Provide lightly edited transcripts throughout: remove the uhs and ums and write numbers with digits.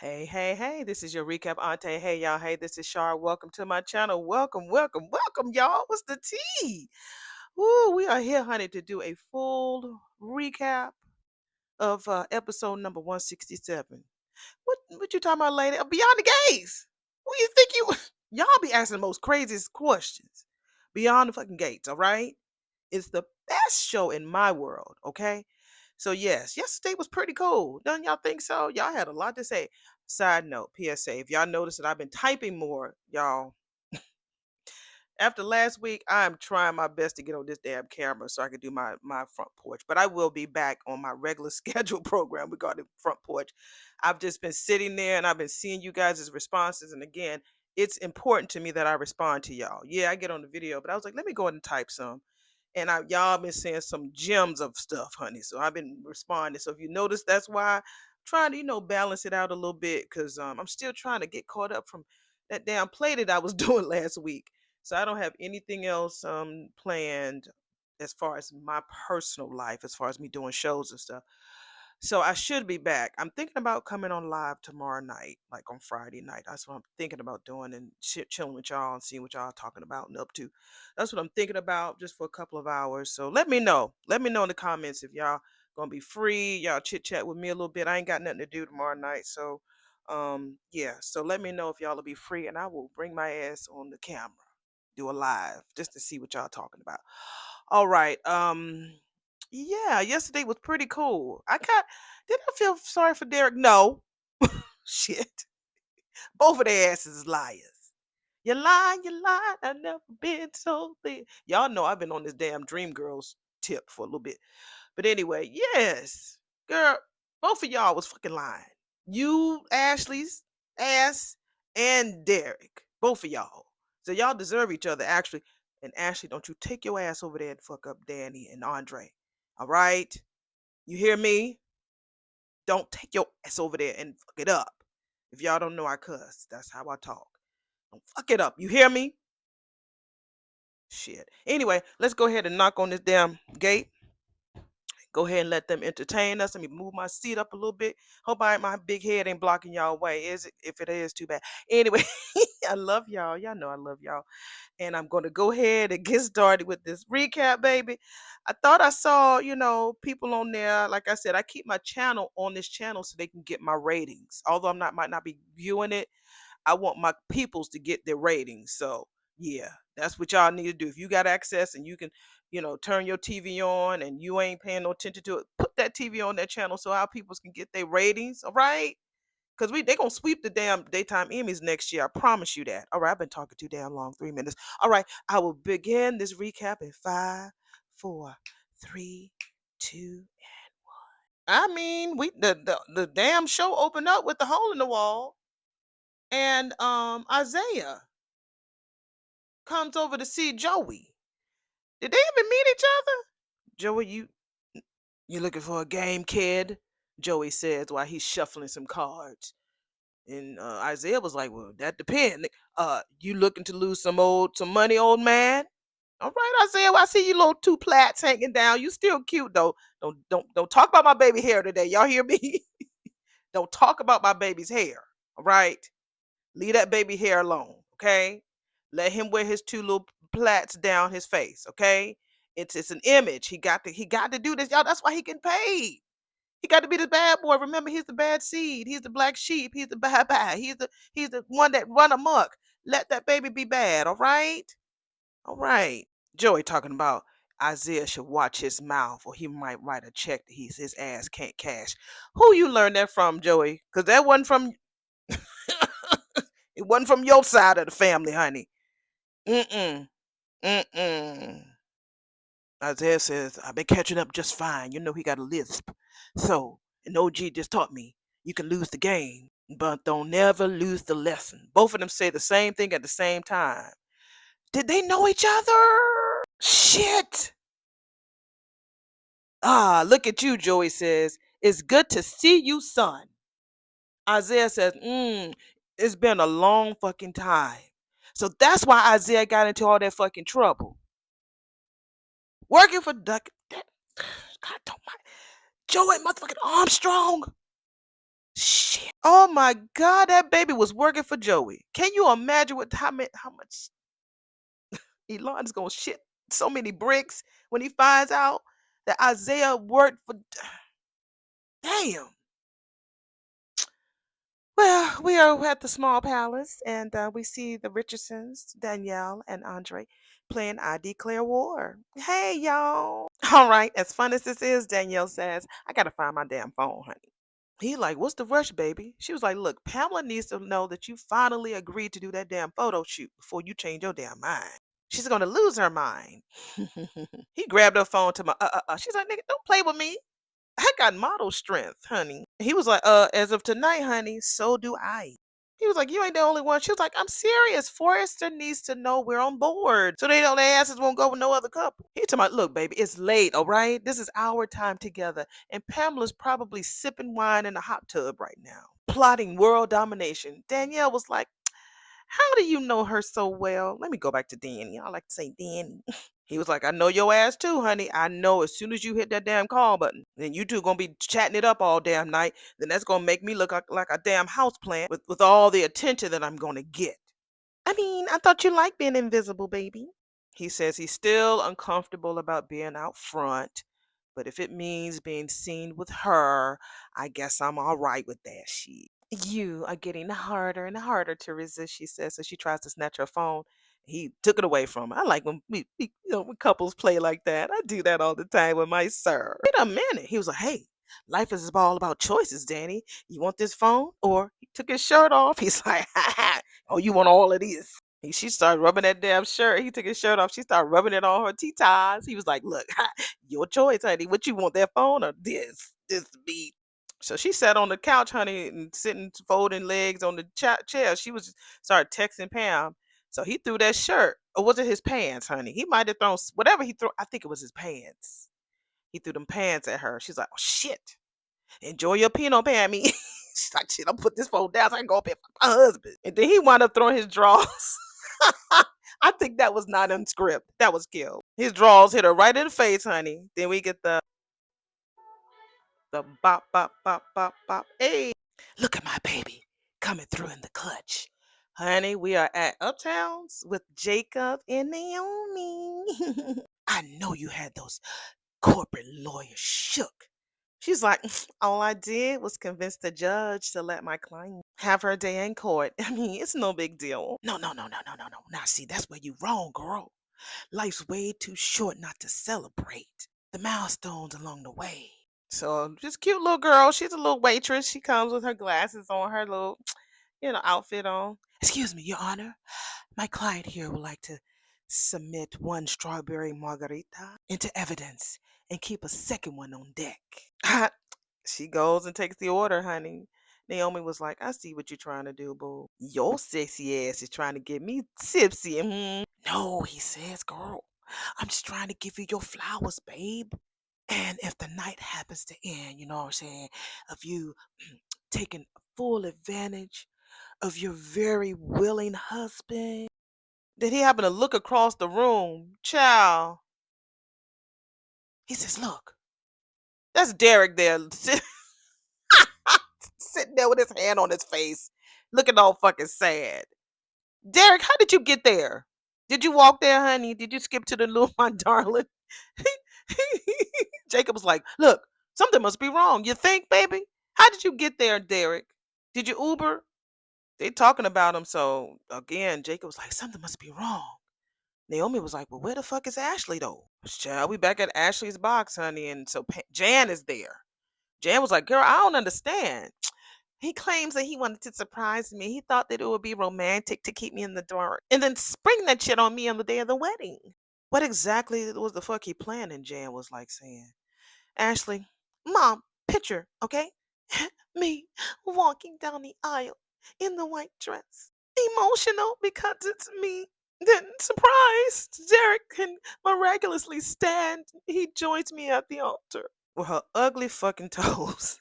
Hey, hey, hey, this is your recap auntie. Hey, y'all. Hey, this is Shar. Welcome to my channel. Welcome, welcome, welcome, y'all. What's the tea? Woo, we are here, honey, to do a full recap of episode number 167. What you talking about, lady? Beyond the Gates. Who you think you y'all be asking the most craziest questions. Beyond the fucking gates, all right? It's the best show in my world, okay? So yes, yesterday was pretty cool. Don't y'all think so? Y'all had a lot to say. Side note, PSA, if y'all notice that I've been typing more, y'all, after last week, I'm trying my best to get on this damn camera so I can do my front porch. But I will be back on my regular schedule program regarding front porch. I've just been sitting there and I've been seeing you guys' responses. And again, it's important to me that I respond to y'all. Yeah, I get on the video, but I was like, let me go ahead and type some. And y'all been saying some gems of stuff, honey. So I've been responding. So if you notice, that's why I'm trying to, balance it out a little bit because I'm still trying to get caught up from that damn play that I was doing last week. So I don't have anything else planned as far as my personal life, as far as me doing shows and stuff. So I should be back. I'm thinking about coming on live tomorrow night, like on Friday night. That's what I'm thinking about doing and chilling with y'all and seeing what y'all talking about and up to. That's what I'm thinking about just for a couple of hours. So let me know. Let me know in the comments if y'all gonna be free. Y'all chit chat with me a little bit. I ain't got nothing to do tomorrow night. So yeah. So let me know if y'all will be free and I will bring my ass on the camera, do a live just to see what y'all talking about. All right. Yeah, yesterday was pretty cool. Did I feel sorry for Derek? No. Shit. Both of their asses is liars. You lie, you lie. I've never been so thin. Y'all know I've been on this damn Dream Girls tip for a little bit. But anyway, yes. Girl, both of y'all was fucking lying. You, Ashley's ass, and Derek. Both of y'all. So y'all deserve each other, actually. And Ashley, don't you take your ass over there and fuck up Danny and Andre. All right? You hear me? Don't take your ass over there and fuck it up. If y'all don't know, I cuss. That's how I talk. Don't fuck it up. You hear me? Shit. Anyway, let's go ahead and knock on this damn gate. Go ahead and let them entertain us. Let me move my seat up a little bit. Hope my big head ain't blocking y'all way. Is it? If it is, too bad. Anyway, I love y'all. Y'all know I love y'all. And I'm going to go ahead and get started with this recap, baby. I thought I saw, people on there. Like I said, I keep my channel on this channel so they can get my ratings. Although might not be viewing it, I want my peoples to get their ratings. So yeah, that's what y'all need to do. If you got access and you can, turn your TV on and you ain't paying no attention to it, put that TV on that channel so our peoples can get their ratings. All right. Cause they gonna sweep the damn daytime Emmys next year. I promise you that. All right, I've been talking too damn long, 3 minutes. All right, I will begin this recap in five, four, three, two. I mean, the damn show opened up with the hole in the wall, and Isaiah comes over to see Joey. Did they even meet each other? Joey, you looking for a game, kid? Joey says while he's shuffling some cards. And Isaiah was like, "Well, that depends. You looking to lose some money, old man? All right, Isaiah. Well, I see you little two plaits hanging down. You still cute though. Don't talk about my baby hair today. Y'all hear me? Don't talk about my baby's hair. All right, leave that baby hair alone. Okay, let him wear his two little plaits down his face. Okay, it's an image. He got to do this, y'all. That's why he getting paid. He got to be the bad boy. Remember, he's the bad seed. He's the black sheep. He's the bad bad. He's the one that run amok. Let that baby be bad. All right. All right. Joey talking about Isaiah should watch his mouth, or he might write a check that his ass can't cash. Who you learned that from, Joey? Because that wasn't from it wasn't from your side of the family, honey. Mm-mm. Mm-mm. Isaiah says, I've been catching up just fine. You know he got a lisp. So, and OG just taught me you can lose the game, but don't never lose the lesson. Both of them say the same thing at the same time. Did they know each other? Shit. Ah, look at you, Joey says. It's good to see you, son. Isaiah says, it's been a long fucking time. So that's why Isaiah got into all that fucking trouble. Working for Duck. God don't mind. Joey motherfucking Armstrong. Shit. Oh my God, that baby was working for Joey. Can you imagine how much Elon's gonna shit so many bricks when he finds out that Isaiah worked for? Damn. Well, we are at the small palace, and we see the Richardsons, Danielle and Andre, playing I Declare War. Hey, y'all. All right, as fun as this is, Danielle says, I gotta find my damn phone, honey. He like, what's the rush, baby? She was like, look, Pamela needs to know that you finally agreed to do that damn photo shoot before you change your damn mind. She's gonna lose her mind. He grabbed her phone to my She's like, nigga, don't play with me. I got model strength, honey. He was like, as of tonight, honey, so do I. He was like, you ain't the only one. She was like, I'm serious. Forrester needs to know we're on board. So they know their asses won't go with no other couple. He told me, look, baby, it's late, all right? This is our time together. And Pamela's probably sipping wine in a hot tub right now, plotting world domination. Danielle was like, how do you know her so well? Let me go back to Danny. I like to say Danny. He was like, I know your ass too, honey. I know as soon as you hit that damn call button, then you two gonna be chatting it up all damn night. Then that's gonna make me look like a damn house plant with all the attention that I'm gonna get. I mean, I thought you liked being invisible, baby. He says he's still uncomfortable about being out front, but if it means being seen with her, I guess I'm all right with that shit. You are getting harder and harder to resist, she says. So she tries to snatch her phone. He took it away from her. I like when when couples play like that. I do that all the time with my sir. Wait a minute. He was like, hey, life is all about choices, Danny. You want this phone? Or he took his shirt off. He's like, ha ha. Oh, you want all of this? She started rubbing that damn shirt. He took his shirt off. She started rubbing it on her ties. He was like, look, your choice, honey. What you want, that phone or this? This beat. So she sat on the couch, honey, and sitting folding legs on the chair. She was started texting Pam. So he threw that shirt, or was it his pants, honey? He might have thrown whatever he threw. I think it was his pants. He threw them pants at her. She's like, "Oh shit! Enjoy your Pinot, Pammy." She's like, "Shit, I'll put this phone down so I can go up here for my husband." And then he wound up throwing his drawers. I think that was not in script. That was killed. His drawers hit her right in the face, honey. Then we get the bop bop bop bop bop. Hey, look at my baby coming through in the clutch. Honey, we are at Uptowns with Jacob and Naomi. I know you had those corporate lawyers shook. She's like, all I did was convince the judge to let my client have her day in court. I mean, it's no big deal. No, no, no, no, no, no, no. Now, see, that's where you wrong, girl. Life's way too short not to celebrate the milestones along the way. So just cute little girl. She's a little waitress. She comes with her glasses on, her little, outfit on. Excuse me, Your Honor. My client here would like to submit one strawberry margarita into evidence and keep a second one on deck. She goes and takes the order, honey. Naomi was like, I see what you're trying to do, boo. Your sexy ass is trying to get me tipsy. No, he says, girl. I'm just trying to give you your flowers, babe. And if the night happens to end, you know what I'm saying, of you taking full advantage of your very willing husband, then he happened to look across the room. Child. He says, look, that's Derek there sitting there with his hand on his face, looking all fucking sad. Derek, how did you get there? Did you walk there, honey? Did you skip to the loo, my darling? Jacob was like, look, something must be wrong. You think, baby? How did you get there, Derek? Did you Uber? They talking about him. So again, Jacob was like, something must be wrong. Naomi was like, well, where the fuck is Ashley though? Child, we back at Ashley's box, honey. And so Jan is there. Jan was like, girl, I don't understand. He claims that he wanted to surprise me. He thought that it would be romantic to keep me in the dark and then spring that shit on me on the day of the wedding. What exactly was the fuck he planning? Jan was like saying. Ashley, Mom, picture, okay? Me walking down the aisle in the white dress. Emotional because it's me. Then, surprise, Derek can miraculously stand. He joins me at the altar. With her ugly fucking toes.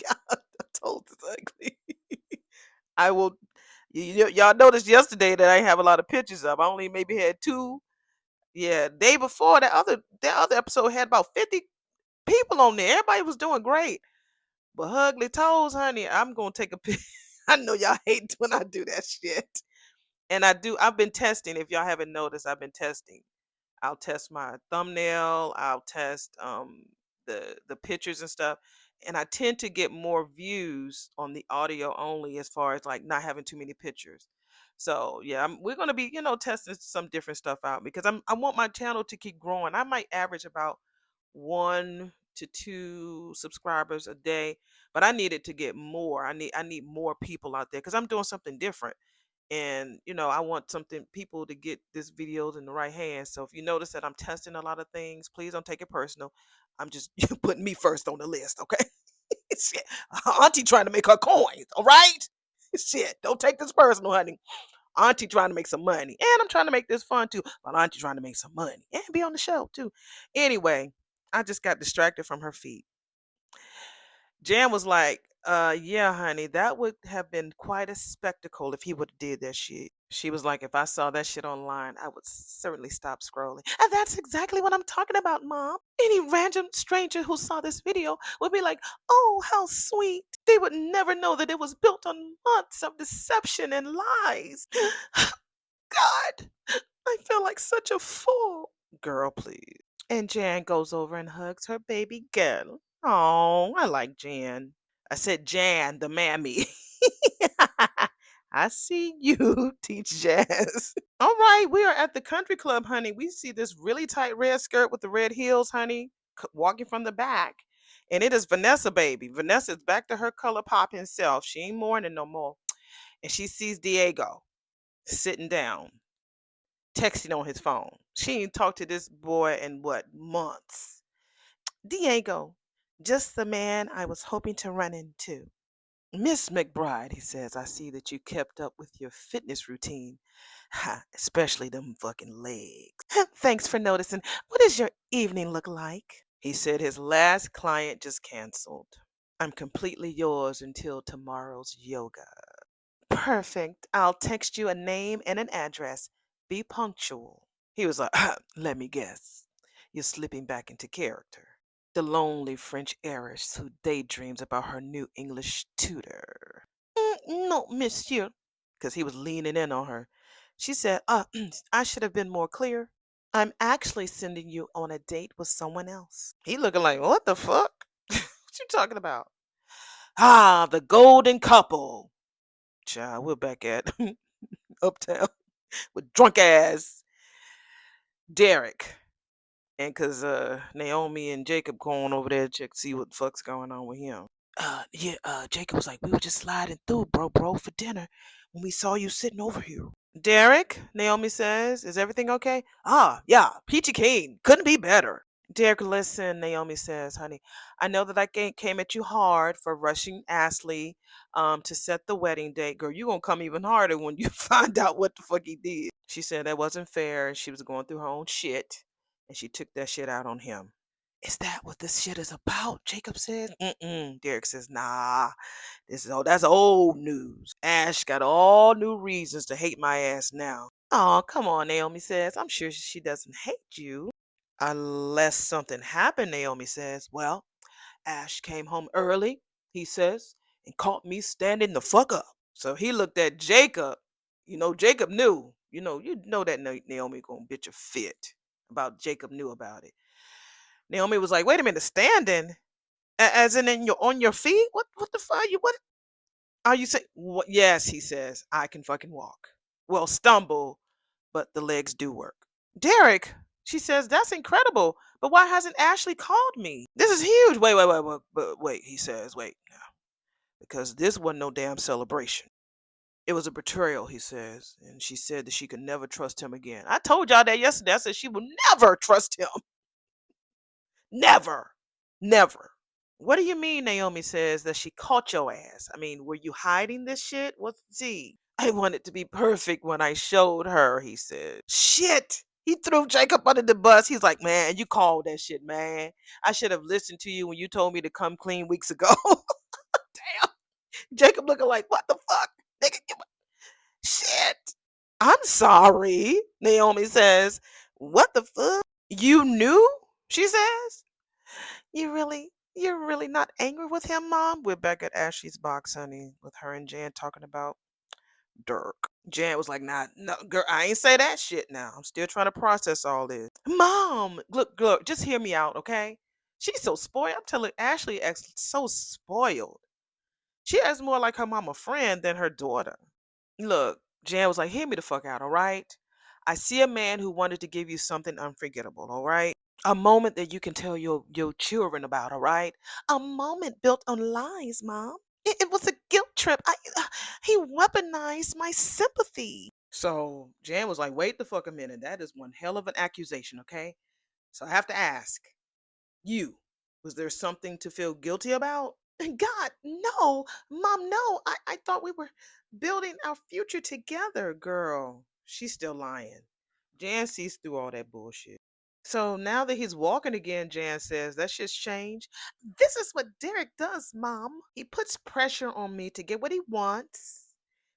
God, her toes is ugly. I will. Y'all noticed yesterday that I have a lot of pictures of. I only maybe had two. Yeah, day before that other episode had about 50 people on there. Everybody was doing great. But ugly toes, honey, I'm gonna take a pic. I know y'all hate when I do that shit. And I've been testing. If y'all haven't noticed, I've been testing. I'll test my thumbnail. I'll test the pictures and stuff. And I tend to get more views on the audio only, as far as like not having too many pictures. So yeah, we're gonna be testing some different stuff out, because I want my channel to keep growing. I might average about 1 to 2 subscribers a day, but I need it to get more. I need more people out there, because I'm doing something different. And I want something people to get this videos in the right hands. So if you notice that I'm testing a lot of things, please don't take it personal. I'm just putting me first on the list, okay? Shit. Auntie trying to make her coins, all right? Shit, don't take this personal, honey. Auntie trying to make some money, and I'm trying to make this fun too, but Auntie trying to make some money and be on the show too. Anyway, I just got distracted from her feet. Jan was like, yeah, honey, that would have been quite a spectacle if he would have did that shit. She was like, if I saw that shit online, I would certainly stop scrolling. And that's exactly what I'm talking about, Mom. Any random stranger who saw this video would be like, oh, how sweet. They would never know that it was built on months of deception and lies. God, I feel like such a fool. Girl, please. And Jan goes over and hugs her baby girl. Oh, I like Jan. I said Jan, the mammy. I see you, teach Jazz. All right, we are at the country club, honey. We see this really tight red skirt with the red heels, honey, walking from the back. And it is Vanessa, baby. Vanessa is back to her color pop himself. She ain't mourning no more. And she sees Diego sitting down, texting on his phone. She ain't talked to this boy in what, months. Diego, just the man I was hoping to run into. Miss McBride, he says, I see that you kept up with your fitness routine. Ha, especially them fucking legs. Thanks for noticing. What does your evening look like? He said his last client just canceled. I'm completely yours until tomorrow's yoga. Perfect. I'll text you a name and an address. Be punctual. He was like, let me guess. You're slipping back into character. The lonely French heiress who daydreams about her new English tutor. No, monsieur, because he was leaning in on her. She said, I should have been more clear. I'm actually sending you on a date with someone else. He looking like, what the fuck? What you talking about? Ah, the golden couple. Child, we're back at Uptown with drunk ass Derek. And cause Naomi and Jacob going over there to check see what the fuck's going on with him. Yeah, Jacob was like, we were just sliding through, bro, for dinner when we saw you sitting over here. Derek, Naomi says, is everything okay? Ah, yeah, peachy keen. Couldn't be better. Derek, listen, Naomi says, honey, I know that I came at you hard for rushing Ashley to set the wedding date. Girl, you gonna come even harder when you find out what the fuck he did. She said that wasn't fair. She was going through her own shit, and she took that shit out on him. Is that what this shit is about? Jacob says. Derek says, nah, that's old news. Ash got all new reasons to hate my ass now. Oh, come on, Naomi says. I'm sure she doesn't hate you. Unless something happened, Naomi says. Well, Ash came home early, he says, and caught me standing the fuck up. So he looked at Jacob. Jacob knew. You know that Naomi gonna bitch a fit about Jacob knew about it. Naomi was like, wait a minute, standing? As in your on your feet? What the fuck? What are you saying? What, yes, he says, I can fucking walk. Well, stumble, but the legs do work. Derek, she says, that's incredible. But why hasn't Ashley called me? This is huge. Wait, he says, wait now. Because this wasn't no damn celebration. It was a betrayal, he says. And she said that she could never trust him again. I told y'all that yesterday. I said she will never trust him. Never. Never. What do you mean, Naomi says, that she caught your ass? I mean, were you hiding this shit? What's the tea? I wanted to be perfect when I showed her, he said. Shit! He threw Jacob under the bus. He's like, man, you called that shit, man. I should have listened to you when you told me to come clean weeks ago. Damn. Jacob looking like, what the fuck? Nigga, shit. I'm sorry, Naomi says. What the fuck? You knew? She says. You You're really not angry with him, Mom? We're back at Ashley's box, honey, with her and Jan talking about Dirk. Jan was like, nah, no, girl, I ain't say that shit now. I'm still trying to process all this. Mom, look, just hear me out, okay? She's so spoiled. I'm telling Ashley acts so spoiled. She acts more like her mama friend than her daughter. Look, Jan was like, hear me the fuck out, all right? I see a man who wanted to give you something unforgettable, all right? A moment that you can tell your children about, all right? A moment built on lies, Mom. It was a guilt trip. He weaponized my sympathy. So Jan was like, wait the fuck a minute. That is one hell of an accusation, okay? So I have to ask you, was there something to feel guilty about? God, no. Mom, no. I thought we were building our future together, girl. She's still lying. Jan sees through all that bullshit. So now that he's walking again, Jan says, that shit's changed. This is what Derek does, Mom. He puts pressure on me to get what he wants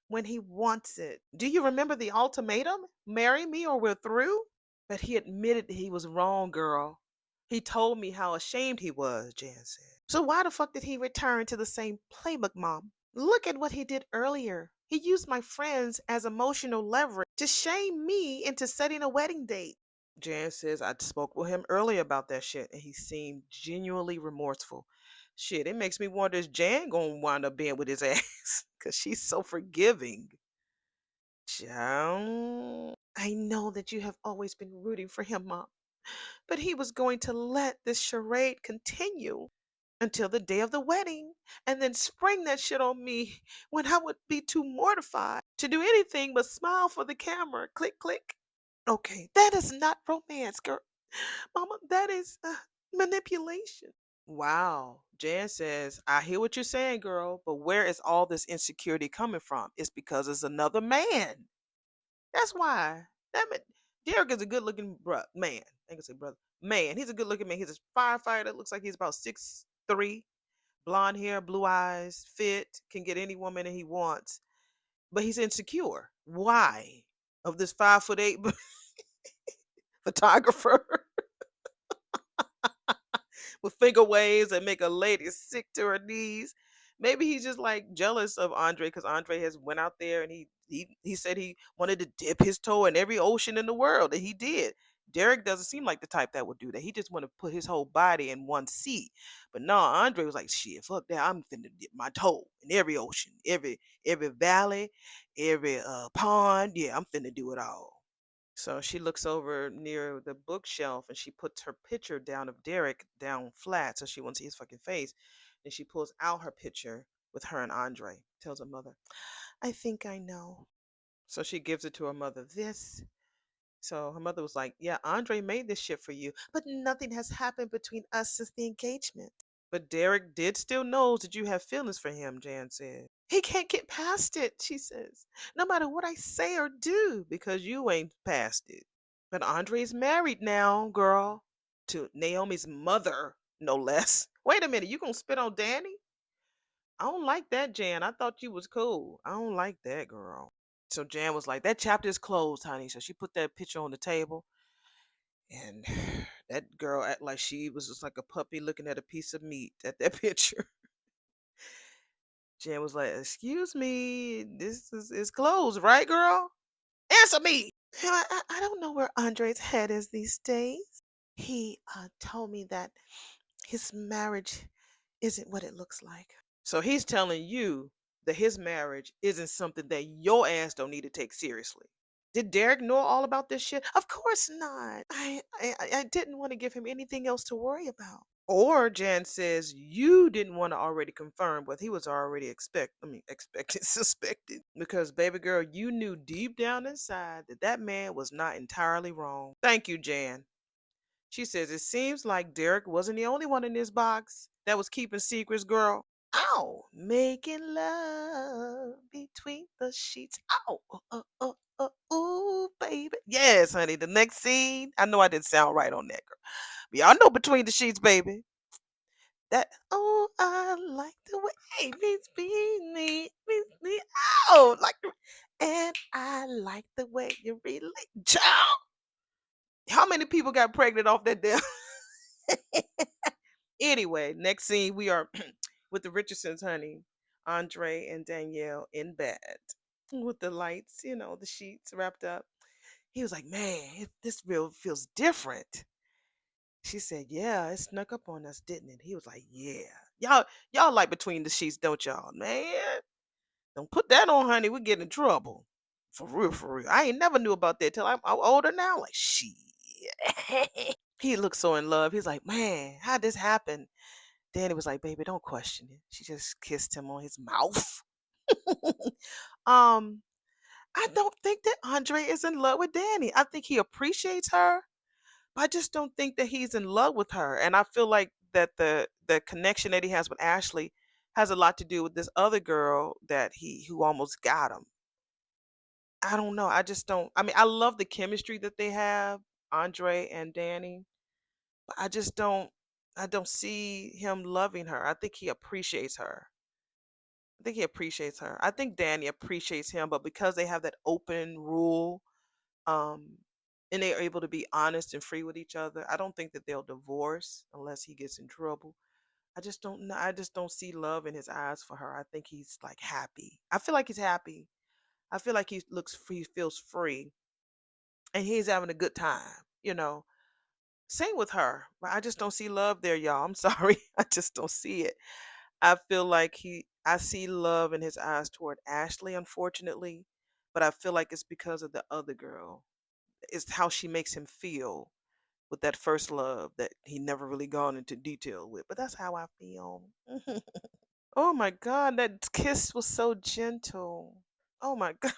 when he wants it. Do you remember the ultimatum? Marry me or we're through? But he admitted he was wrong, girl. He told me how ashamed he was, Jan said. So why the fuck did he return to the same playbook, Mom? Look at what he did earlier. He used my friends as emotional leverage to shame me into setting a wedding date. Jan says I spoke with him earlier about that shit and he seemed genuinely remorseful. Shit, it makes me wonder is Jan gonna wind up being with his ass? Cause she's so forgiving. Jan, I know that you have always been rooting for him, Mom. But he was going to let this charade continue until the day of the wedding and then spring that shit on me when I would be too mortified to do anything but smile for the camera. Click, click. Okay, that is not romance, girl. Mama, that is manipulation. Wow. Jan says, I hear what you're saying, girl, but where is all this insecurity coming from? It's because it's another man. That's why. That man, Derek is a good looking man. I can say brother. Man, he's a good looking man. He's a firefighter. Looks like he's about 6'3", blonde hair, blue eyes, fit, can get any woman that he wants. But he's insecure. Why? Of this 5'8" photographer with finger waves that make a lady sick to her knees. Maybe he's just like jealous of Andre because Andre has went out there and he said he wanted to dip his toe in every ocean in the world, and he did. Derek doesn't seem like the type that would do that. He just want to put his whole body in one seat. But no, Andre was like, shit, fuck that. I'm finna dip my toe in every ocean, every valley, every pond. Yeah, I'm finna do it all. So she looks over near the bookshelf and she puts her picture down of Derek down flat so she won't see his fucking face. And she pulls out her picture with her and Andre. Tells her mother, I think I know. So she gives it to her mother. This. So her mother was like, yeah, Andre made this shit for you. But nothing has happened between us since the engagement. But Derek did still knows that you have feelings for him, Jan said. He can't get past it, she says. No matter what I say or do, because you ain't past it. But Andre's married now, girl. To Naomi's mother, no less. Wait a minute, you gonna spit on Danny? I don't like that, Jan. I thought you was cool. I don't like that, girl. So Jan was like, that chapter is closed, honey. So she put that picture on the table. And that girl act like she was just like a puppy looking at a piece of meat at that picture. Jan was like, excuse me, this is closed, right, girl? Answer me. I don't know where Andre's head is these days. He told me that his marriage isn't what it looks like. So he's telling you that his marriage isn't something that your ass don't need to take seriously. Did Derek know all about this shit? Of course not. I didn't want to give him anything else to worry about. Or Jan says you didn't want to already confirm what he was already expected, suspected. Because baby girl, you knew deep down inside that that man was not entirely wrong. Thank you, Jan. She says it seems like Derek wasn't the only one in this box that was keeping secrets, girl. Ow, making love between the sheets. Ow, ooh, baby. Yes, honey. The next scene. I know I didn't sound right on that, girl. But y'all know between the sheets, baby. That oh, I like the way it beats me out like, and I like the way you relate, child. How many people got pregnant off that damn? Anyway, next scene, we are with the Richardsons, honey. Andre and Danielle in bed with the lights, the sheets wrapped up. He was like, man, this real feels different. She said, yeah, it snuck up on us, didn't it? He was like, yeah. Y'all like between the sheets, don't y'all? Man, don't put that on, honey. We get in trouble. For real, for real. I ain't never knew about that till I'm older now. Like, shit. He looked so in love. He's like, man, how'd this happen? Danny was like, baby, don't question it. She just kissed him on his mouth. um, I don't think that Andre is in love with Danny. I think he appreciates her, but I just don't think that he's in love with her. And I feel like that the connection that he has with Ashley has a lot to do with this other girl that he who almost got him. I don't know. I just don't. I mean, I love the chemistry that they have, Andre and Danny, but I don't see him loving her. I think he appreciates her. I think he appreciates her. I think Danny appreciates him, but because they have that open rule, um, and they are able to be honest and free with each other, I don't think that they'll divorce unless he gets in trouble. I just don't know. I just don't see love in his eyes for her. I think he's like happy. I feel like he's happy. I feel like he looks free, he feels free, and he's having a good time. Same with her, but I just don't see love there, y'all. I'm sorry. I just don't see it. I feel like I see love in his eyes toward Ashley, unfortunately, but I feel like it's because of the other girl. It's how she makes him feel with that first love that he never really gone into detail with. But that's how I feel. Oh my God, that kiss was so gentle. Oh my God.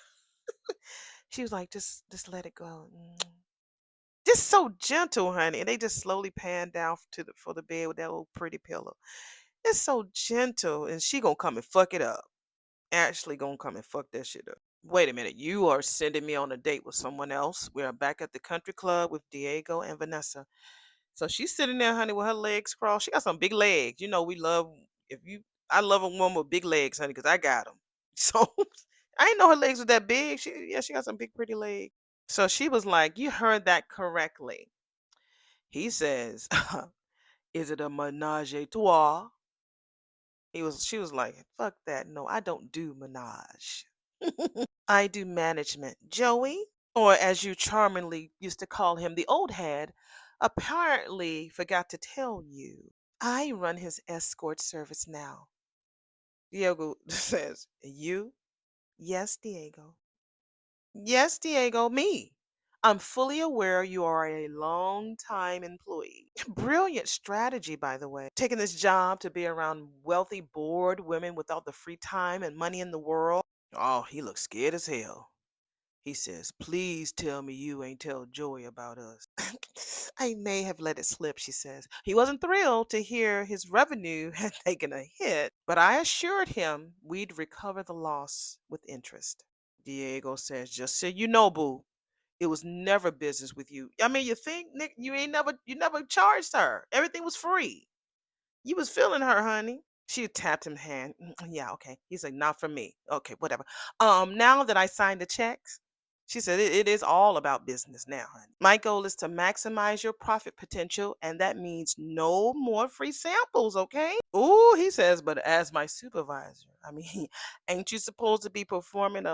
She was like, just let it go. Just so gentle, honey. And they just slowly pan down for the bed with that little pretty pillow. It's so gentle, and she gonna come and fuck it up. Ashley gonna come and fuck that shit up. Wait a minute, you are sending me on a date with someone else. We are back at the country club with Diego and Vanessa. So she's sitting there, honey, with her legs crossed. She got some big legs. We love if you. I love a woman with big legs, honey, because I got them. So I didn't know her legs were that big. She got some big pretty legs. So she was like, "You heard that correctly." He says, "Is it a menage a trois?" She was like, "Fuck that. No, I don't do menage. I do management." Joey, or as you charmingly used to call him, the old head, apparently forgot to tell you. I run his escort service now. Diego says, "You?" "Yes, Diego." "Yes, Diego, me. I'm fully aware you are a long time employee." Brilliant strategy, by the way. Taking this job to be around wealthy, bored women with all the free time and money in the world. Oh, he looks scared as hell. He says, "Please tell me you ain't tell Joey about us." I may have let it slip, she says. He wasn't thrilled to hear his revenue had taken a hit, but I assured him we'd recover the loss with interest. Diego says, "Just so you know, boo, it was never business with you. I mean, you think, Nick, you never charged her. Everything was free. You was feeling her, honey." She tapped him hand. Yeah, okay. He's like, "Not for me." Okay, whatever. Now that I signed the checks, she said, it is all about business now, honey. My goal is to maximize your profit potential, and that means no more free samples, okay? Ooh, he says, "But as my supervisor, I mean, ain't you supposed to be performing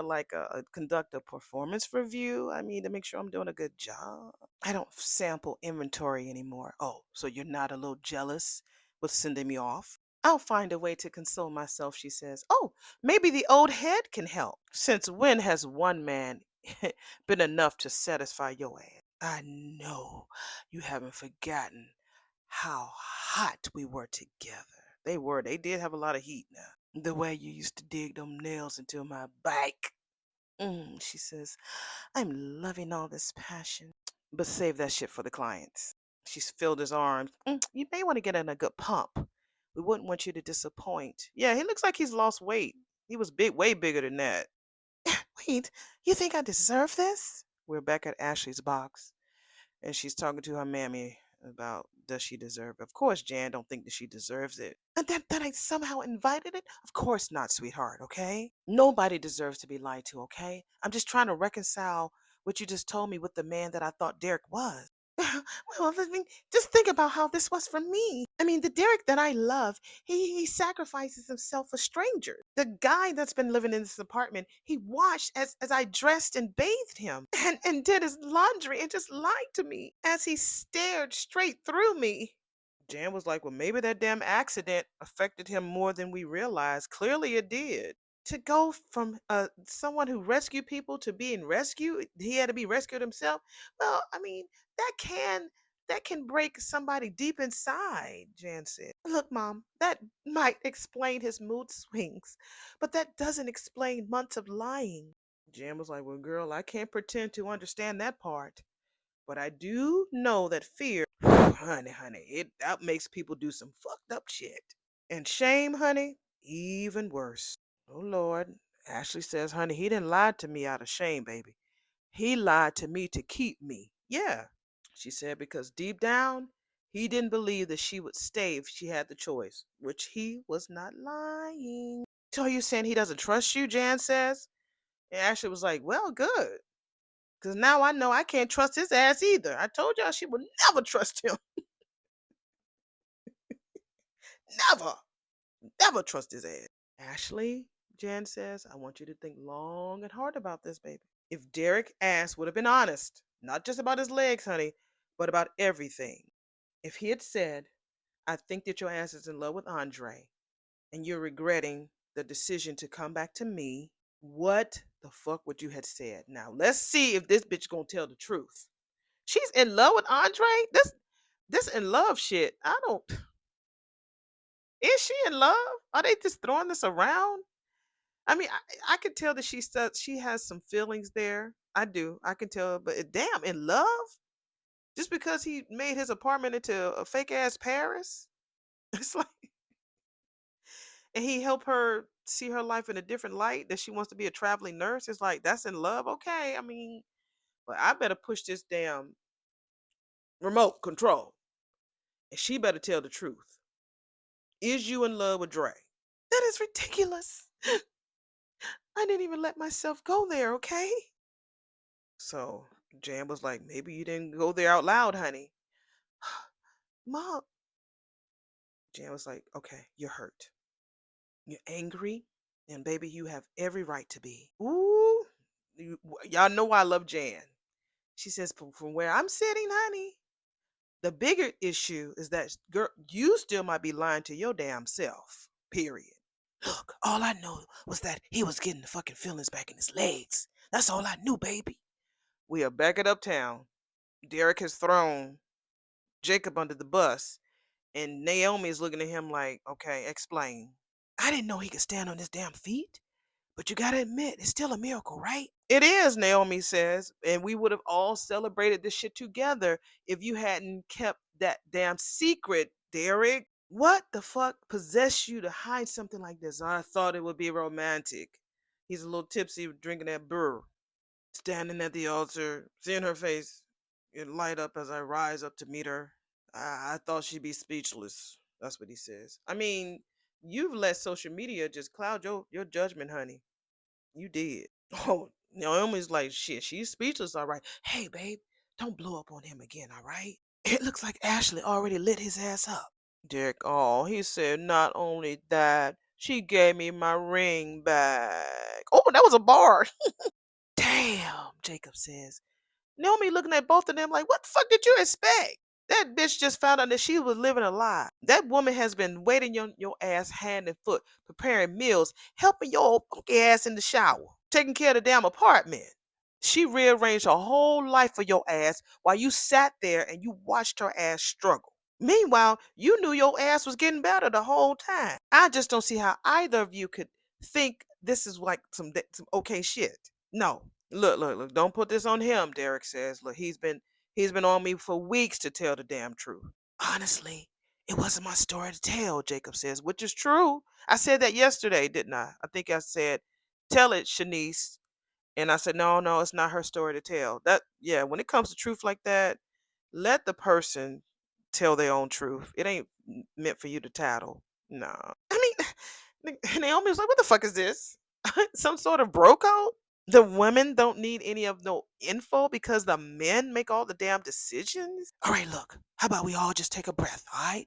conduct a performance review? I mean, to make sure I'm doing a good job. I don't sample inventory anymore." "Oh, so you're not a little jealous with sending me off?" "I'll find a way to console myself," she says. "Oh, maybe the old head can help. Since when has one man been enough to satisfy your ass?" "I know you haven't forgotten how hot we were together." They were. They did have a lot of heat now. "The way you used to dig them nails into my back." She says, "I'm loving all this passion. But save that shit for the clients." She's filled his arms. You may want to get in a good pump. We wouldn't want you to disappoint." Yeah, he looks like he's lost weight. He was big, way bigger than that. "Wait, you think I deserve this?" We're back at Ashley's box, and she's talking to her mammy about does she deserve it. Of course, Jan don't think that she deserves it. And that I somehow invited it? Of course not, sweetheart, okay? Nobody deserves to be lied to, okay? I'm just trying to reconcile what you just told me with the man that I thought Derek was. Well, I mean, just think about how this was for me. I mean, the Derek that I love, he sacrifices himself for strangers. The guy that's been living in this apartment, he watched as I dressed and bathed him and did his laundry and just lied to me as he stared straight through me. Jan was like, well, maybe that damn accident affected him more than we realized. Clearly it did. To go from someone who rescued people to being rescued, he had to be rescued himself. Well, I mean, that can that can break somebody deep inside, Jan said. Look, Mom, that might explain his mood swings, but that doesn't explain months of lying. Jan was like, well, girl, I can't pretend to understand that part, but I do know that fear, honey, it that makes people do some fucked up shit. And shame, honey, even worse. Oh Lord. Ashley says, honey, he didn't lie to me out of shame, baby. He lied to me to keep me. Yeah. She said, because deep down, he didn't believe that she would stay if she had the choice, which he was not lying. So you saying he doesn't trust you, Jan says? And Ashley was like, well, good. Because now I know I can't trust his ass either. I told y'all she would never trust him. Never. Never trust his ass. Ashley, Jan says, I want you to think long and hard about this, baby. If Derek ass would have been honest, not just about his legs, honey, but about everything. If he had said, I think that your ass is in love with Andre and you're regretting the decision to come back to me, what the fuck would you have said? Now, let's see if this bitch gonna tell the truth. She's in love with Andre? This in love shit. I don't Is she in love? Are they just throwing this around? I mean, I can tell that she has some feelings there. I do. I can tell, but damn, in love? Just because he made his apartment into a fake ass Paris? It's like, and he helped her see her life in a different light, that she wants to be a traveling nurse. It's like, that's in love? Okay. I mean, but I better push this damn remote control. And she better tell the truth. Is you in love with Dre? That is ridiculous. I didn't even let myself go there, okay? So Jan was like, maybe you didn't go there out loud, honey. Mom. Jan was like, okay, you're hurt. You're angry. And baby, you have every right to be. Ooh. Y'all know I love Jan. She says, from where I'm sitting, honey, the bigger issue is that, girl, you still might be lying to your damn self. Period. Look, all I know was that he was getting the fucking feelings back in his legs. That's all I knew, baby. We are back at Uptown. Derek has thrown Jacob under the bus, and Naomi is looking at him like, okay, explain. I didn't know he could stand on his damn feet, but you gotta admit, it's still a miracle, right? It is, Naomi says, and we would have all celebrated this shit together if you hadn't kept that damn secret, Derek. What the fuck possessed you to hide something like this? I thought it would be romantic. He's a little tipsy drinking that burr. Standing at the altar, seeing her face it light up as I rise up to meet her. I thought she'd be speechless. That's what he says. I mean, you've let social media just cloud your judgment, honey. You did. Oh, Naomi's like, shit, she's speechless, all right. Hey, babe, don't blow up on him again, all right? It looks like Ashley already lit his ass up. Derek, oh, he said, not only that, she gave me my ring back. Oh, that was a bar. Damn, Jacob says. Naomi looking at both of them like, what the fuck did you expect? That bitch just found out that she was living a lie. That woman has been waiting your ass hand and foot, preparing meals, helping your old funky ass in the shower, taking care of the damn apartment. She rearranged her whole life for your ass while you sat there and you watched her ass struggle. Meanwhile, you knew your ass was getting better the whole time. I just don't see how either of you could think this is like some okay shit. No. Look. Don't put this on him, Derek says. Look, he's been on me for weeks to tell the damn truth. Honestly, it wasn't my story to tell, Jacob says, which is true. I said that yesterday, didn't I? I think I said, tell it, Shanice. And I said, no, it's not her story to tell. That, yeah, when it comes to truth like that, let the person tell their own truth. It ain't meant for you to tattle. No. I mean, Naomi was like, what the fuck is this? Some sort of bro code? The women don't need any of no info because the men make all the damn decisions. All right, look, how about we all just take a breath, all right?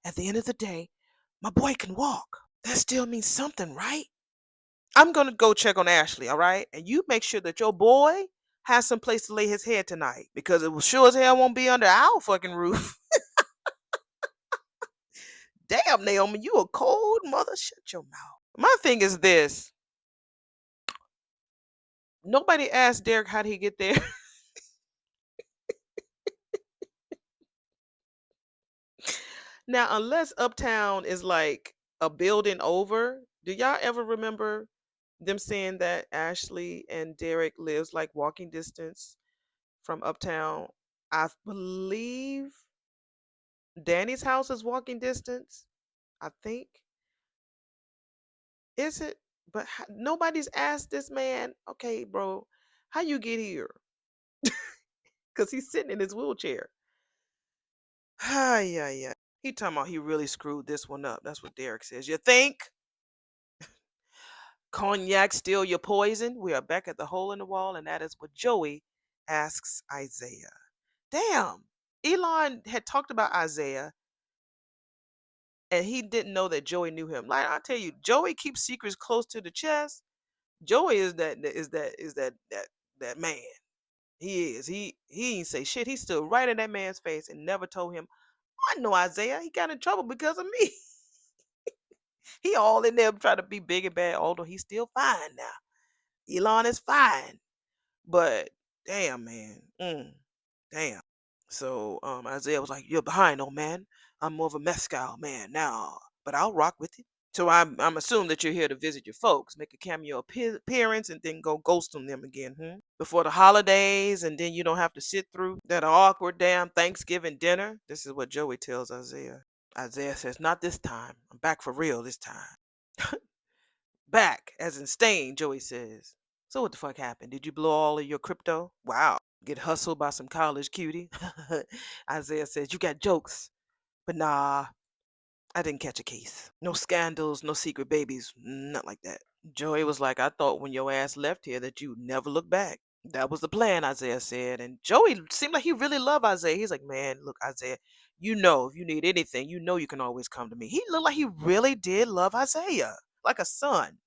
At the end of the day, my boy can walk. That still means something, right? I'm gonna go check on Ashley, all right? And you make sure that your boy has some place to lay his head tonight because it will sure as hell won't be under our fucking roof. Damn, Naomi, you a cold mother. Shut your mouth. My thing is this. Nobody asked Derek how did he get there. Now, unless Uptown is like a building over, do y'all ever remember them saying that Ashley and Derek lives like walking distance from Uptown? I believe Danny's house is walking distance. I think. Is it? But nobody's asked this man, okay, bro, how you get here? Because he's sitting in his wheelchair. Ah, yeah, yeah. He talking about he really screwed this one up. That's what Derek says. You think? Cognac steal your poison? We are back at the hole in the wall, and that is what Joey asks Isaiah. Damn. Elon had talked about Isaiah, and he didn't know that Joey knew him. Like I tell you, Joey keeps secrets close to the chest. Joey is that man. He is. He ain't say shit. He stood right in that man's face and never told him, I know Isaiah. He got in trouble because of me. He all in there trying to be big and bad, although he's still fine now. Elon is fine. But damn, man. Damn. So Isaiah was like, you're behind, old man. I'm more of a mezcal man now, but I'll rock with you. So I'm assuming that you're here to visit your folks, make a cameo appearance, and then go ghost on them again, before the holidays, and then you don't have to sit through that awkward damn Thanksgiving dinner. This is what Joey tells Isaiah. Isaiah says, "Not this time. I'm back for real this time." Back, as in staying, Joey says. So what the fuck happened? Did you blow all of your crypto? Wow. Get hustled by some college cutie? Isaiah says, you got jokes. But nah, I didn't catch a case. No scandals, no secret babies, not like that. Joey was like, I thought when your ass left here that you'd never look back. That was the plan, Isaiah said. And Joey seemed like he really loved Isaiah. He's like, man, look, Isaiah, if you need anything, you can always come to me. He looked like he really did love Isaiah, like a son.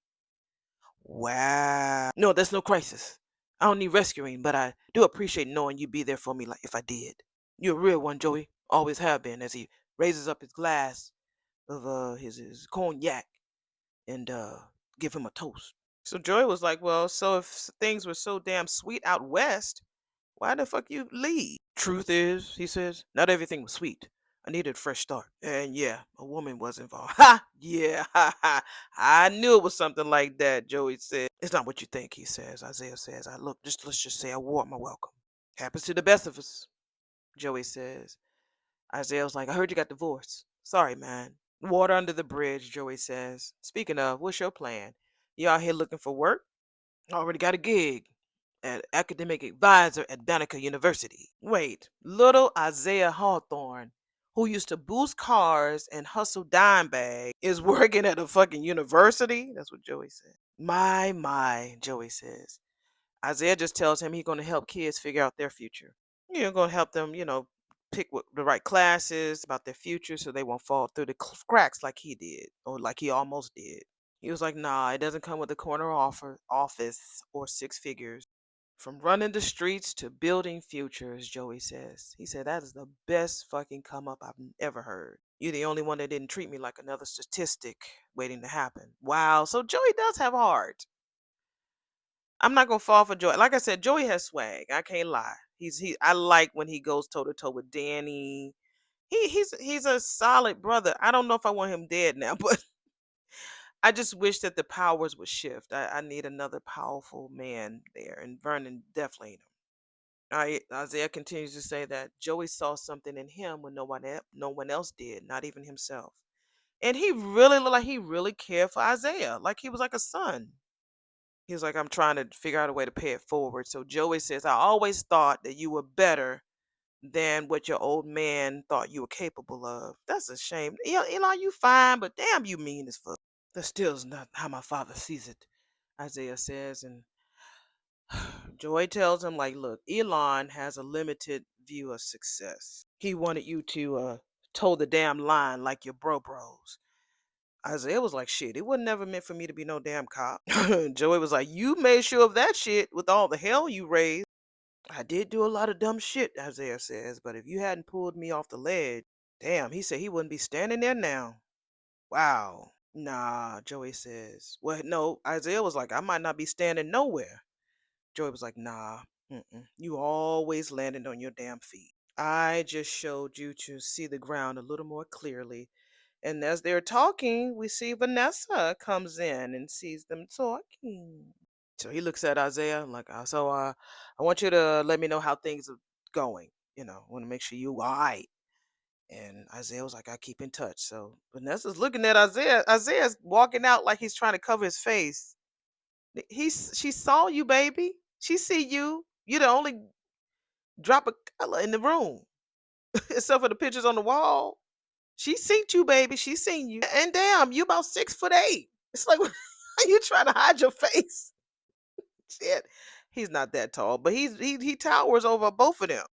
Wow. No, there's no crisis. I don't need rescuing, but I do appreciate knowing you'd be there for me like if I did. You're a real one, Joey. Always have been, as he raises up his glass of his cognac and give him a toast. So Joey was like, well, so if things were so damn sweet out west, why the fuck you leave? Truth is, he says, not everything was sweet. I needed a fresh start. And yeah, a woman was involved. Ha! Yeah, ha ha. I knew it was something like that, Joey said. It's not what you think, he says. Isaiah says, let's just say I wore my welcome. Happens to the best of us, Joey says. Isaiah was like, I heard you got divorced. Sorry, man. Water under the bridge, Joey says. Speaking of, what's your plan? You out here looking for work? Already got a gig at academic advisor at Banneker University. Wait, little Isaiah Hawthorne, who used to boost cars and hustle dime bag, is working at a fucking university? That's what Joey said. My, Joey says. Isaiah just tells him he's going to help kids figure out their future. You're going to help them, pick the right classes about their future so they won't fall through the cracks like he did or like he almost did. He was like, nah, it doesn't come with a corner office or six figures. From running the streets to building futures, Joey says. He said, that is the best fucking come up I've ever heard. You're the only one that didn't treat me like another statistic waiting to happen. Wow. So Joey does have heart. I'm not gonna fall for Joey. Like I said, Joey has swag. I can't lie. I like when he goes toe to toe with Danny. He's a solid brother. I don't know if I want him dead now, but I just wish that the powers would shift. I need another powerful man there, and Vernon definitely ain't him. Isaiah continues to say that Joey saw something in him when no one else did, not even himself. And he really looked like he really cared for Isaiah, like he was like a son. He was like, I'm trying to figure out a way to pay it forward. So Joey says, I always thought that you were better than what your old man thought you were capable of. That's a shame. Eli, you fine, but damn, you mean as fuck. That still is not how my father sees it, Isaiah says. And Joy tells him, like, look, Elon has a limited view of success. He wanted you to toe the damn line like your bros. Isaiah was like, shit, it wasn't never meant for me to be no damn cop. Joey was like, you made sure of that shit with all the hell you raised. I did do a lot of dumb shit, Isaiah says, but if you hadn't pulled me off the ledge, damn, he said he wouldn't be standing there now. Wow. Nah, Joey says. Well, no, Isaiah was like, I might not be standing nowhere. Joey was like, nah, you always landing on your damn feet. I just showed you to see the ground a little more clearly. And as they're talking, we see Vanessa comes in and sees them talking. So he looks at Isaiah like, I want you to let me know how things are going. I want to make sure you all right. And Isaiah was like, I keep in touch. So Vanessa's looking at Isaiah. Isaiah's walking out like he's trying to cover his face. She saw you, baby. She see you. You're the only drop of color in the room, except for the pictures on the wall. She seen you, baby. She seen you. And damn, you about 6'8". It's like, are you trying to hide your face? Shit. He's not that tall, but he towers over both of them.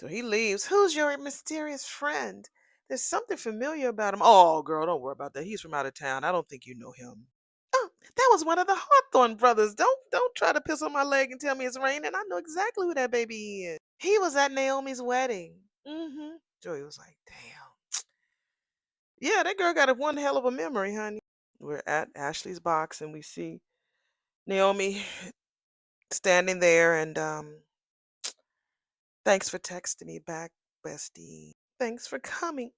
So he leaves. Who's your mysterious friend? There's something familiar about him. Oh, girl, don't worry about that. He's from out of town. I don't think you know him. Oh, that was one of the Hawthorne brothers. Don't try to piss on my leg and tell me it's raining. I know exactly who that baby is. He was at Naomi's wedding. Mm-hmm. Joey was like, damn. Yeah, that girl got a one hell of a memory, honey. We're at Ashley's box and we see Naomi standing there and thanks for texting me back, bestie. Thanks for coming.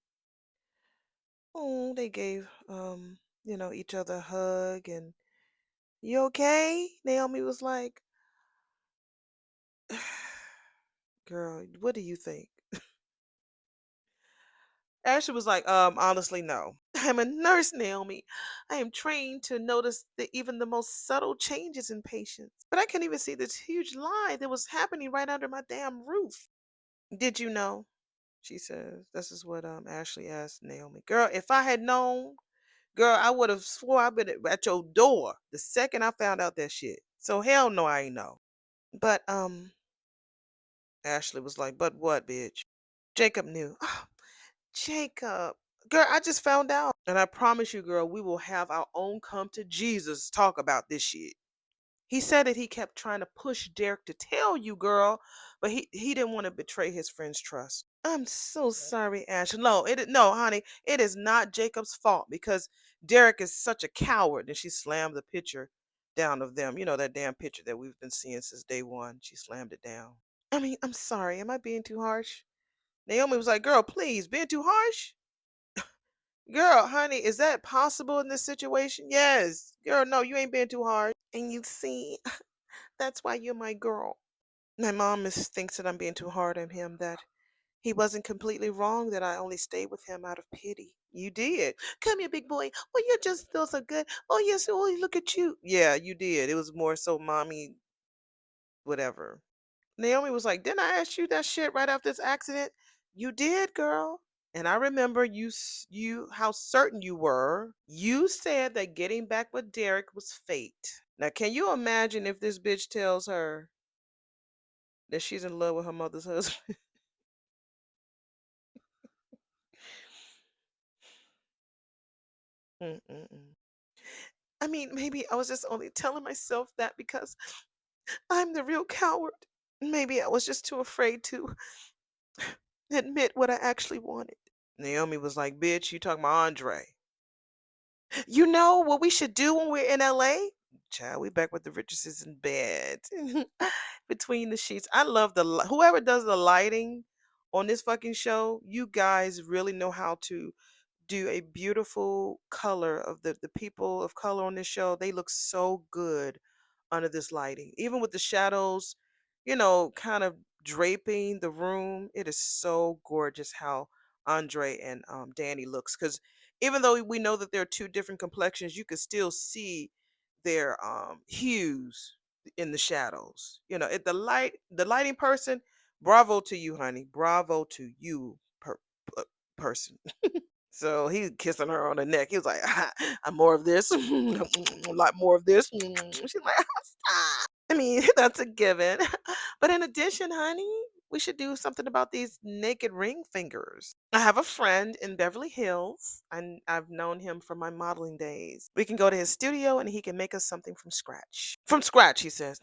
Oh, they gave each other a hug and you okay? Naomi was like, girl, what do you think? Ashley was like, honestly, no. I'm a nurse, Naomi. I am trained to notice even the most subtle changes in patients. But I can't even see this huge lie that was happening right under my damn roof. Did you know? She says. This is what Ashley asked Naomi. Girl, if I had known, girl, I would have swore I'd been at your door the second I found out that shit. So hell no, I ain't know. But Ashley was like, but what, bitch? Jacob knew. Oh, Jacob. Girl, I just found out. And I promise you, girl, we will have our own come to Jesus talk about this shit. He said that he kept trying to push Derek to tell you, girl, but he didn't want to betray his friend's trust. I'm so sorry, Ash. No, honey, it is not Jacob's fault because Derek is such a coward. And she slammed the picture down of them. You know that damn picture that we've been seeing since day one. She slammed it down. I mean, I'm sorry. Am I being too harsh? Naomi was like, girl, please, being too harsh? Girl, honey, is that possible in this situation? Yes. Girl, no, you ain't being too hard. And you see, that's why you're my girl. My mom thinks that I'm being too hard on him, that he wasn't completely wrong, that I only stayed with him out of pity. You did. Come here, big boy. Oh, you just feel so good. Oh, yes. Oh, look at you. Yeah, you did. It was more so mommy, whatever. Naomi was like, didn't I ask you that shit right after this accident? You did, girl. And I remember you how certain you were. You said that getting back with Derek was fate. Now, can you imagine if this bitch tells her that she's in love with her mother's husband? Mm-mm-mm. I mean, maybe I was just only telling myself that because I'm the real coward. Maybe I was just too afraid to admit what I actually wanted. Naomi was like, bitch, you talking about Andre. You know what we should do when we're in LA? Child, we back with the Richardsons in bed. Between the sheets. I love whoever does the lighting on this fucking show, you guys really know how to do a beautiful color of the people of color on this show. They look so good under this lighting. Even with the shadows, kind of draping the room. It is so gorgeous how Andre and Danny looks. Because even though we know that there are two different complexions, you can still see their hues in the shadows. The lighting person, bravo to you, honey. Bravo to you, person. So he kissing her on the neck. He was like, I'm more of this, a lot more of this. She's like, stop. I mean, that's a given. But in addition, honey, we should do something about these naked ring fingers. I have a friend in Beverly Hills, and I've known him from my modeling days. We can go to his studio and he can make us something from scratch. From scratch, he says.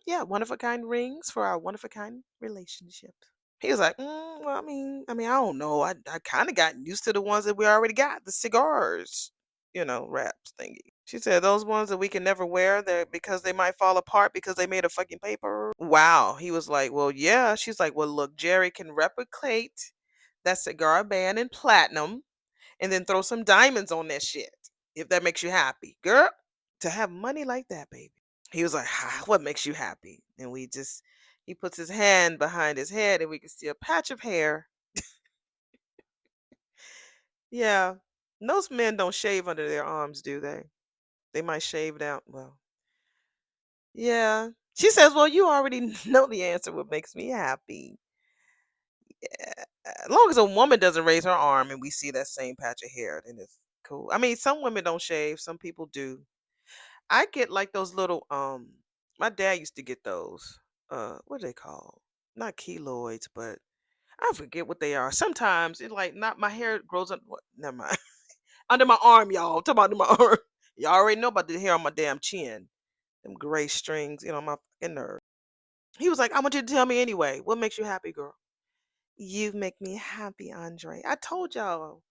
Yeah, one of a kind rings for our one of a kind relationship. He was like, well, I don't know. I kind of got used to the ones that we already got, the cigars, wraps thingy. She said those ones that we can never wear, they because they might fall apart because they made of fucking paper. Wow. He was like, well, yeah. She's like, well, look, Jerry can replicate that cigar band in platinum and then throw some diamonds on that shit if that makes you happy, girl. To have money like that, baby. He was like, what makes you happy? And he puts his hand behind his head and we can see a patch of hair. Yeah. Most men don't shave under their arms, do they? They might shave down. Well, yeah. She says, well, you already know the answer. What makes me happy? As long as a woman doesn't raise her arm and we see that same patch of hair, then it's cool. I mean, some women don't shave, some people do. I get like those little my dad used to get those. What are they called? Not keloids, but I forget what they are. Sometimes it like not my hair grows up. What? Never mind. Under my arm, y'all. Talk about under my arm. Y'all already know about the hair on my damn chin. Them gray strings, my fucking nerve. He was like, I want you to tell me anyway. What makes you happy, girl? You make me happy, Andre. I told y'all.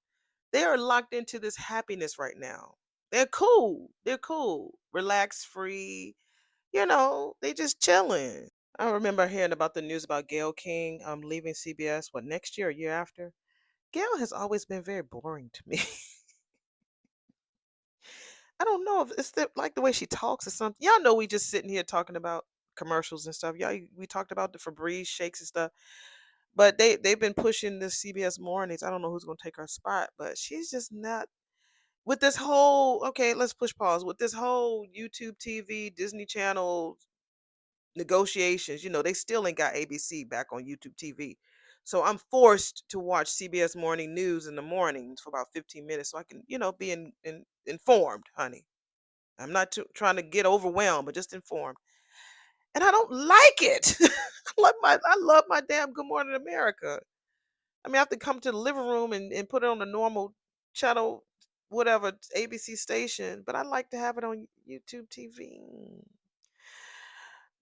They are locked into this happiness right now. They're cool. They're cool. Relax free. They just chilling. I remember hearing about the news about Gail King leaving CBS, what, next year or year after? Gail has always been very boring to me. I don't know if it's like the way she talks or something. Y'all know we just sitting here talking about commercials and stuff. Y'all, we talked about the Febreze shakes and stuff, but they've been pushing the CBS mornings. I don't know who's gonna take her spot, but she's just not with this whole. Okay, let's push pause with this whole YouTube TV, Disney Channel negotiations. They still ain't got ABC back on YouTube TV. So I'm forced to watch CBS Morning News in the mornings for about 15 minutes so I can, be informed, honey. I'm not trying to get overwhelmed, but just informed. And I don't like it. I love my damn Good Morning America. I mean, I have to come to the living room and put it on the normal channel, whatever ABC station, but I like to have it on YouTube TV.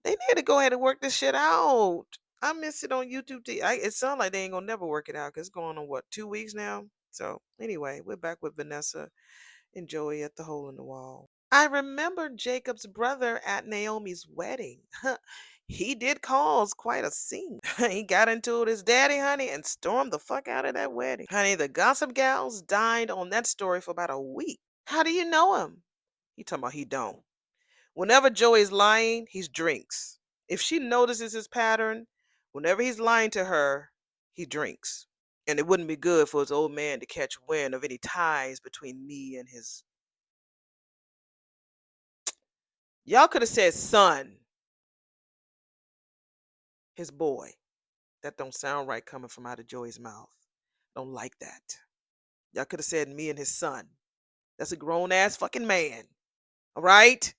They need to go ahead and work this shit out. I miss it on YouTube. It sounds like they ain't gonna never work it out because it's going on what 2 weeks now. So anyway, we're back with Vanessa and Joey at the hole in the wall. I remember Jacob's brother at Naomi's wedding. He did cause quite a scene. He got into it with his daddy, honey, and stormed the fuck out of that wedding. Honey, the gossip gals dined on that story for about a week. How do you know him? He talking about he don't. Whenever Joey's lying, he drinks. If she notices his pattern, whenever he's lying to her, he drinks. And it wouldn't be good for his old man to catch wind of any ties between me and his. Y'all could have said son, his boy. That don't sound right coming from out of Joey's mouth. Don't like that. Y'all could have said me and his son. That's a grown ass fucking man. All right?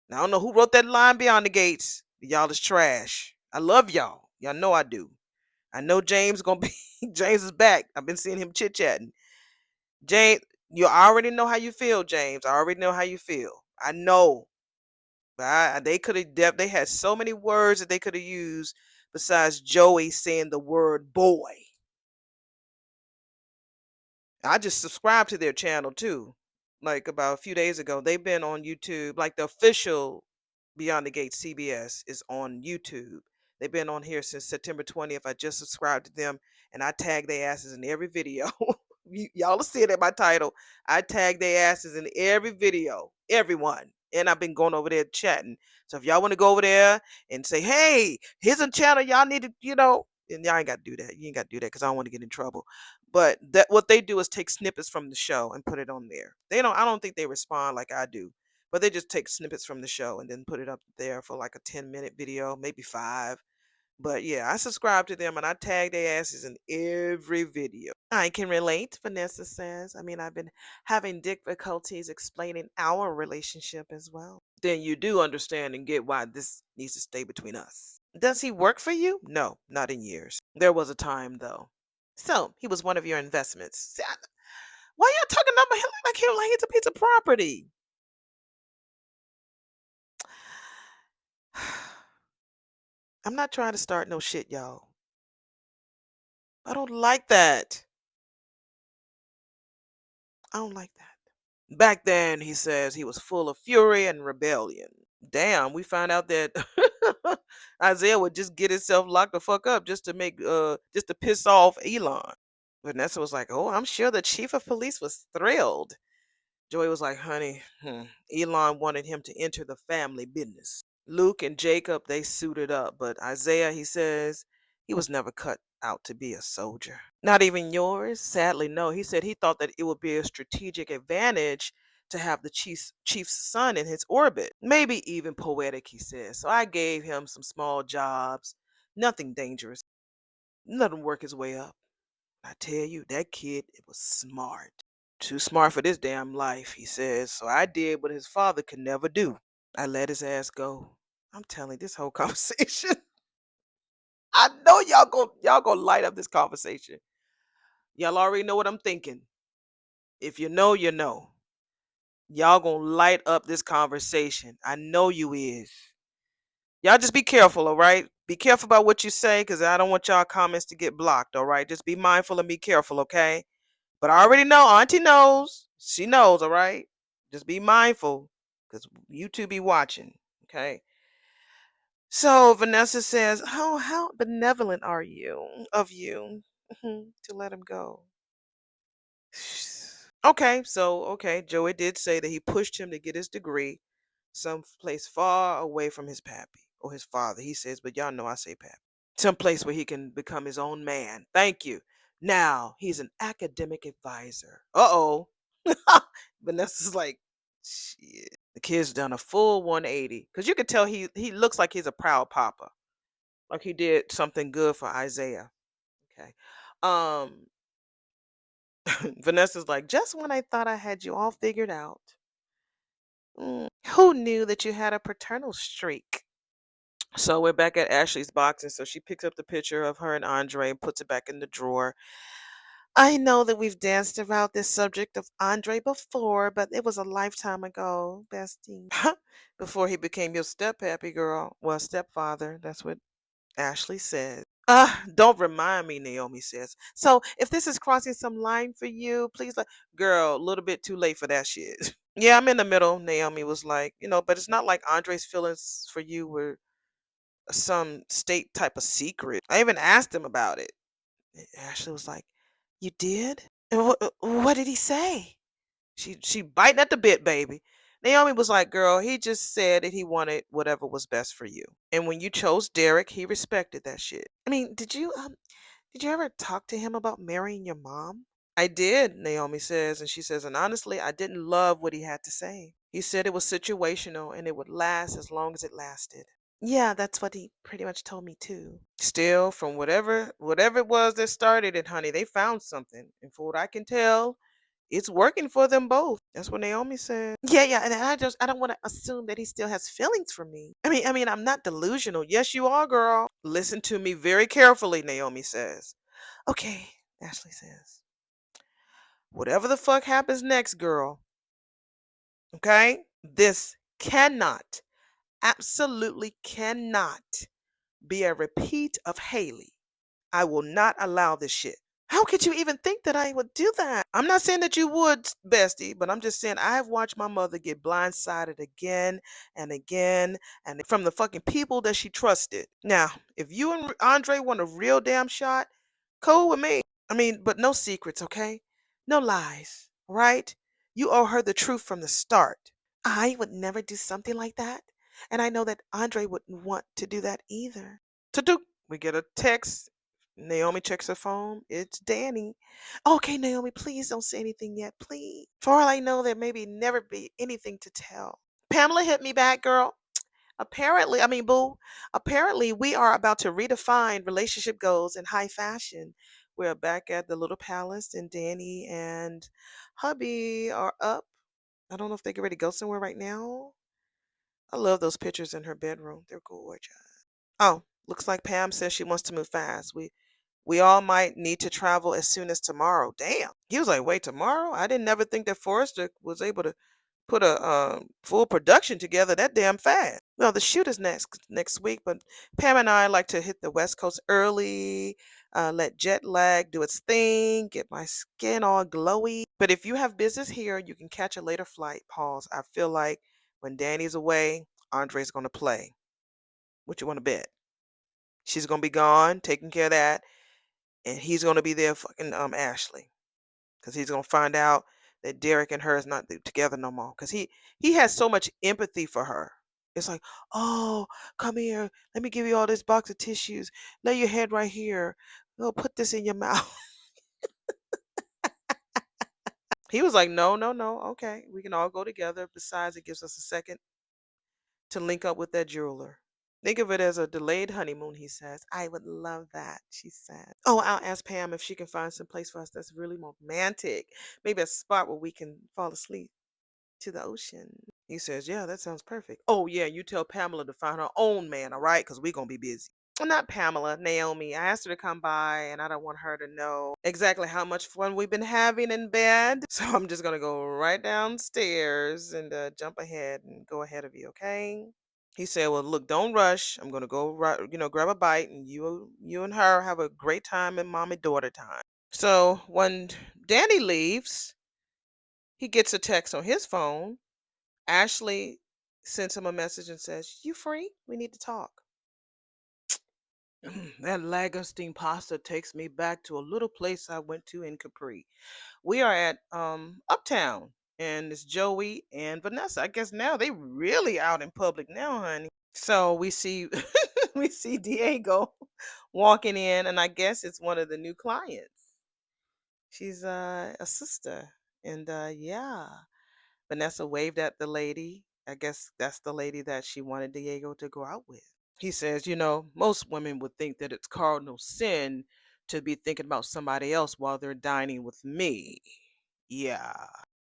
Now I don't know who wrote that line beyond the gates. But y'all is trash. I love y'all. Y'all know I do. I know James gonna be James is back. I've been seeing him chit chatting. James, you already know how you feel, James. I already know how you feel. I know. But they could have they had so many words that they could have used besides Joey saying the word boy. I just subscribed to their channel too. Like about a few days ago. They've been on YouTube. Like the official Beyond the Gate CBS is on YouTube. They've been on here since September 20th. I just subscribed to them and I tag their asses in every video. Y'all will see it in my title. I tag their asses in every video. Everyone. And I've been going over there chatting. So if y'all want to go over there and say, hey, here's a channel y'all need to, and y'all ain't got to do that. You ain't got to do that because I don't want to get in trouble. But that what they do is take snippets from the show and put it on there. I don't think they respond like I do, but they just take snippets from the show and then put it up there for like a 10-minute video, maybe 5. But yeah, I subscribe to them and I tag their asses in every video. I can relate, Vanessa says. I mean, I've been having difficulties explaining our relationship as well. then you do understand and get why this needs to stay between us. Does he work for you? No, not in years. There was a time though. So he was one of your investments. See, why y'all talking about him like he's a piece of property? I'm not trying to start no shit, y'all. I don't like that. I don't like that. Back then, he says he was full of fury and rebellion. Damn, we found out that Isaiah would just get himself locked the fuck up just to just to piss off Elon. Vanessa was like, "Oh, I'm sure the chief of police was thrilled." Joey was like, "Honey, Elon wanted him to enter the family business." Luke and Jacob, they suited up, but Isaiah, he says, he was never cut out to be a soldier. Not even yours? Sadly, no. He said he thought that it would be a strategic advantage to have the chief's son in his orbit. Maybe even poetic, he says. So I gave him some small jobs, nothing dangerous. Let him work his way up. I tell you, that kid, it was smart. Too smart for this damn life, he says. So I did what his father could never do. I let his ass go. I'm telling you, this whole conversation. I know y'all gonna light up this conversation. Y'all already know what I'm thinking. If you know, you know. Y'all gonna light up this conversation. I know you is. Y'all just be careful, all right? Be careful about what you say, because I don't want y'all comments to get blocked, all right? Just be mindful and be careful, okay? But I already know, Auntie knows. She knows, all right? Just be mindful, because you two be watching, okay? So Vanessa says, "Oh, how benevolent are you of you to let him go?" Okay, Joey did say that he pushed him to get his degree someplace far away from his pappy or his father. He says, but y'all know I say pappy. Someplace where he can become his own man. Thank you. Now he's an academic advisor. Uh-oh. Vanessa's like, shit. The kid's done a full 180. Because you can tell he looks like he's a proud papa. Like he did something good for Isaiah. Okay. Um, Vanessa's like, just when I thought I had you all figured out. Who knew that you had a paternal streak? So we're back at Ashley's box, and so she picks up the picture of her and Andre and puts it back in the drawer. I know that we've danced about this subject of Andre before, but it was a lifetime ago, bestie. Before he became your steppappy girl. Well, stepfather. That's what Ashley said. Don't remind me, Naomi says. So if this is crossing some line for you, please let girl, a little bit too late for that shit. Yeah, I'm in the middle, Naomi was like, but it's not like Andre's feelings for you were some state type of secret. I even asked him about it. Ashley was like, "You did? And what did he say?" She biting at the bit, baby. Naomi was like, "Girl, he just said that he wanted whatever was best for you. And when you chose Derek, he respected that shit." I mean, did you ever talk to him about marrying your mom? I did, Naomi says, and she says, and honestly, I didn't love what he had to say. He said it was situational and it would last as long as it lasted. Yeah, that's what he pretty much told me too. Still, from whatever it was that started it, honey, they found something. And for what I can tell, it's working for them both. That's what Naomi said. Yeah, and I don't want to assume that he still has feelings for me. I mean, I'm not delusional. Yes, you are, girl. Listen to me very carefully, Naomi says. Okay, Ashley says. Whatever the fuck happens next, girl, okay? This cannot, absolutely cannot be a repeat of Haley. I will not allow this shit. How could you even think that I would do that? I'm not saying that you would, bestie, but I'm just saying I have watched my mother get blindsided again and again and from the fucking people that she trusted. Now, if you and Andre want a real damn shot, cool with me. I mean, but no secrets, okay? No lies, all right? You owe her the truth from the start. I would never do something like that. And I know that Andre wouldn't want to do that either. To do, we get a text. Naomi checks her phone. It's Danny. Okay, Naomi, please don't say anything yet, please. For all I know, there may never be anything to tell. Pamela hit me back, girl. Boo, apparently we are about to redefine relationship goals in high fashion. We're back at the little palace, and Danny and hubby are up. I don't know if they get ready to go somewhere right now. I love those pictures in her bedroom. They're gorgeous. Oh, looks like Pam says she wants to move fast. We all might need to travel as soon as tomorrow. Damn. He was like, wait, tomorrow? I didn't never think that Forrester was able to put a full production together that damn fast. Well, the shoot is next week, but Pam and I like to hit the West Coast early, let jet lag do its thing, get my skin all glowy. But if you have business here, you can catch a later flight. Pause. I feel like when Danny's away, Andre's gonna play. What you want to bet? She's gonna be gone, taking care of that, and he's gonna be there, fucking Ashley, because he's gonna find out that Derek and her is not together no more. Because he has so much empathy for her. It's like, oh, come here, let me give you all this box of tissues. Lay your head right here. Oh, put this in your mouth. He was like, no, no, no. Okay, we can all go together. Besides, it gives us a second to link up with that jeweler. Think of it as a delayed honeymoon, he says. I would love that, she said. Oh, I'll ask Pam if she can find some place for us that's really romantic. Maybe a spot where we can fall asleep to the ocean. He says, yeah, that sounds perfect. Oh, yeah, you tell Pamela to find her own man, all right? Because we're going to be busy. Well, not Pamela, Naomi. I asked her to come by, and I don't want her to know exactly how much fun we've been having in bed. So I'm just going to go right downstairs and jump ahead and go ahead of you, okay? He said, "Well, look, don't rush. I'm gonna go, grab a bite, and you and her have a great time in mommy daughter time." So when Danny leaves, he gets a text on his phone. Ashley sends him a message and says, "You free? We need to talk." That Lagosteen pasta takes me back to a little place I went to in Capri. We are at Uptown, and it's Joey and Vanessa. I guess now they really out in public now, honey. So we see we see Diego walking in, and I guess it's one of the new clients. She's a sister, and yeah, Vanessa waved at the lady. I guess that's the lady that she wanted Diego to go out with. He says, most women would think that it's cardinal sin to be thinking about somebody else while they're dining with me. Yeah.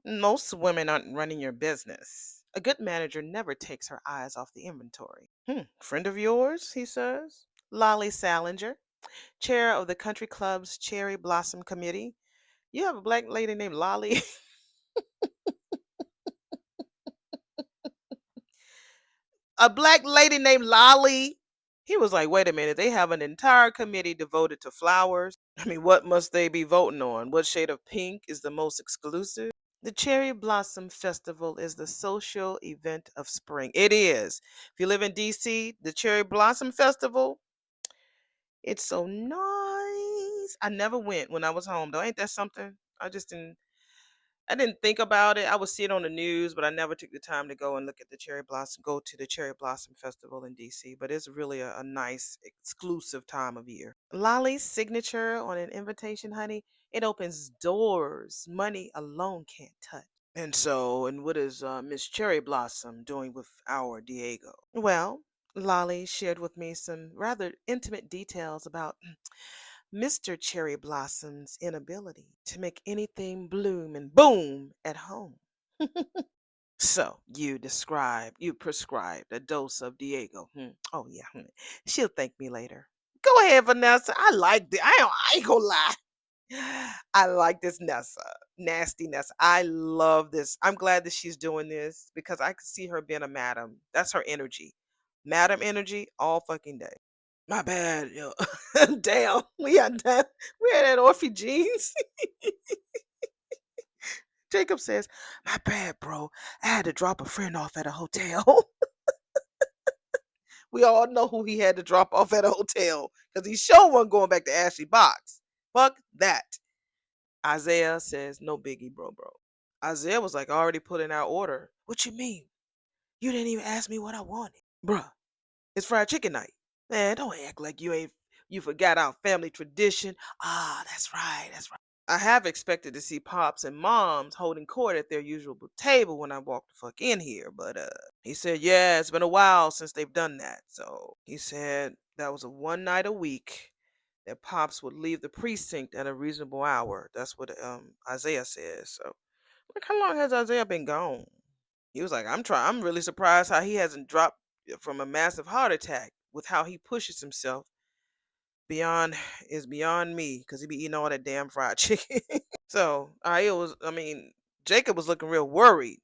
Most women aren't running your business. A good manager never takes her eyes off the inventory. Friend of yours, he says. Lolly Salinger, chair of the country club's Cherry Blossom Committee. You have a black lady named Lolly? A black lady named Lolly? He was like, wait a minute, they have an entire committee devoted to flowers. I mean, what must they be voting on? What shade of pink is the most exclusive? The Cherry Blossom Festival is the social event of spring. It is. If you live in DC, the Cherry Blossom Festival, it's so nice. I never went when I was home though. Ain't that something? I didn't think about it. I would see it on the news, but I never took the time to go and look at go to the Cherry Blossom Festival in DC. But it's really a nice, exclusive time of year. Lolly's signature on an invitation, honey, it opens doors money alone can't touch. And what is Miss Cherry Blossom doing with our Diego? Well, Lolly shared with me some rather intimate details about Mr. Cherry Blossom's inability to make anything bloom and boom at home. So you prescribed a dose of Diego. Oh yeah, she'll thank me later. Go ahead, Vanessa. I like this. I ain't gonna lie. I like this Nessa, nasty Nessa. I love this. I'm glad that she's doing this because I could see her being a madam. That's her energy, madam energy all fucking day. My bad, yo. Damn, we had that Orphe jeans. Jacob says, "My bad, bro. I had to drop a friend off at a hotel." We all know who he had to drop off at a hotel because he sure wasn't going back to Ashley Box. Fuck that. Isaiah says, "No biggie, bro." Isaiah was like, "I already put in our order." What you mean? You didn't even ask me what I wanted. Bruh, it's fried chicken night. Man, don't act like you forgot our family tradition. Ah, that's right, that's right. I have expected to see pops and moms holding court at their usual table when I walked the fuck in here, but he said, yeah, it's been a while since they've done that. So he said that was a one night a week that pops would leave the precinct at a reasonable hour. That's what Isaiah says. So like how long has Isaiah been gone? He was like, I'm really surprised how he hasn't dropped from a massive heart attack with how he pushes himself beyond is beyond me because he be eating all that damn fried chicken. So I mean, Jacob was looking real worried.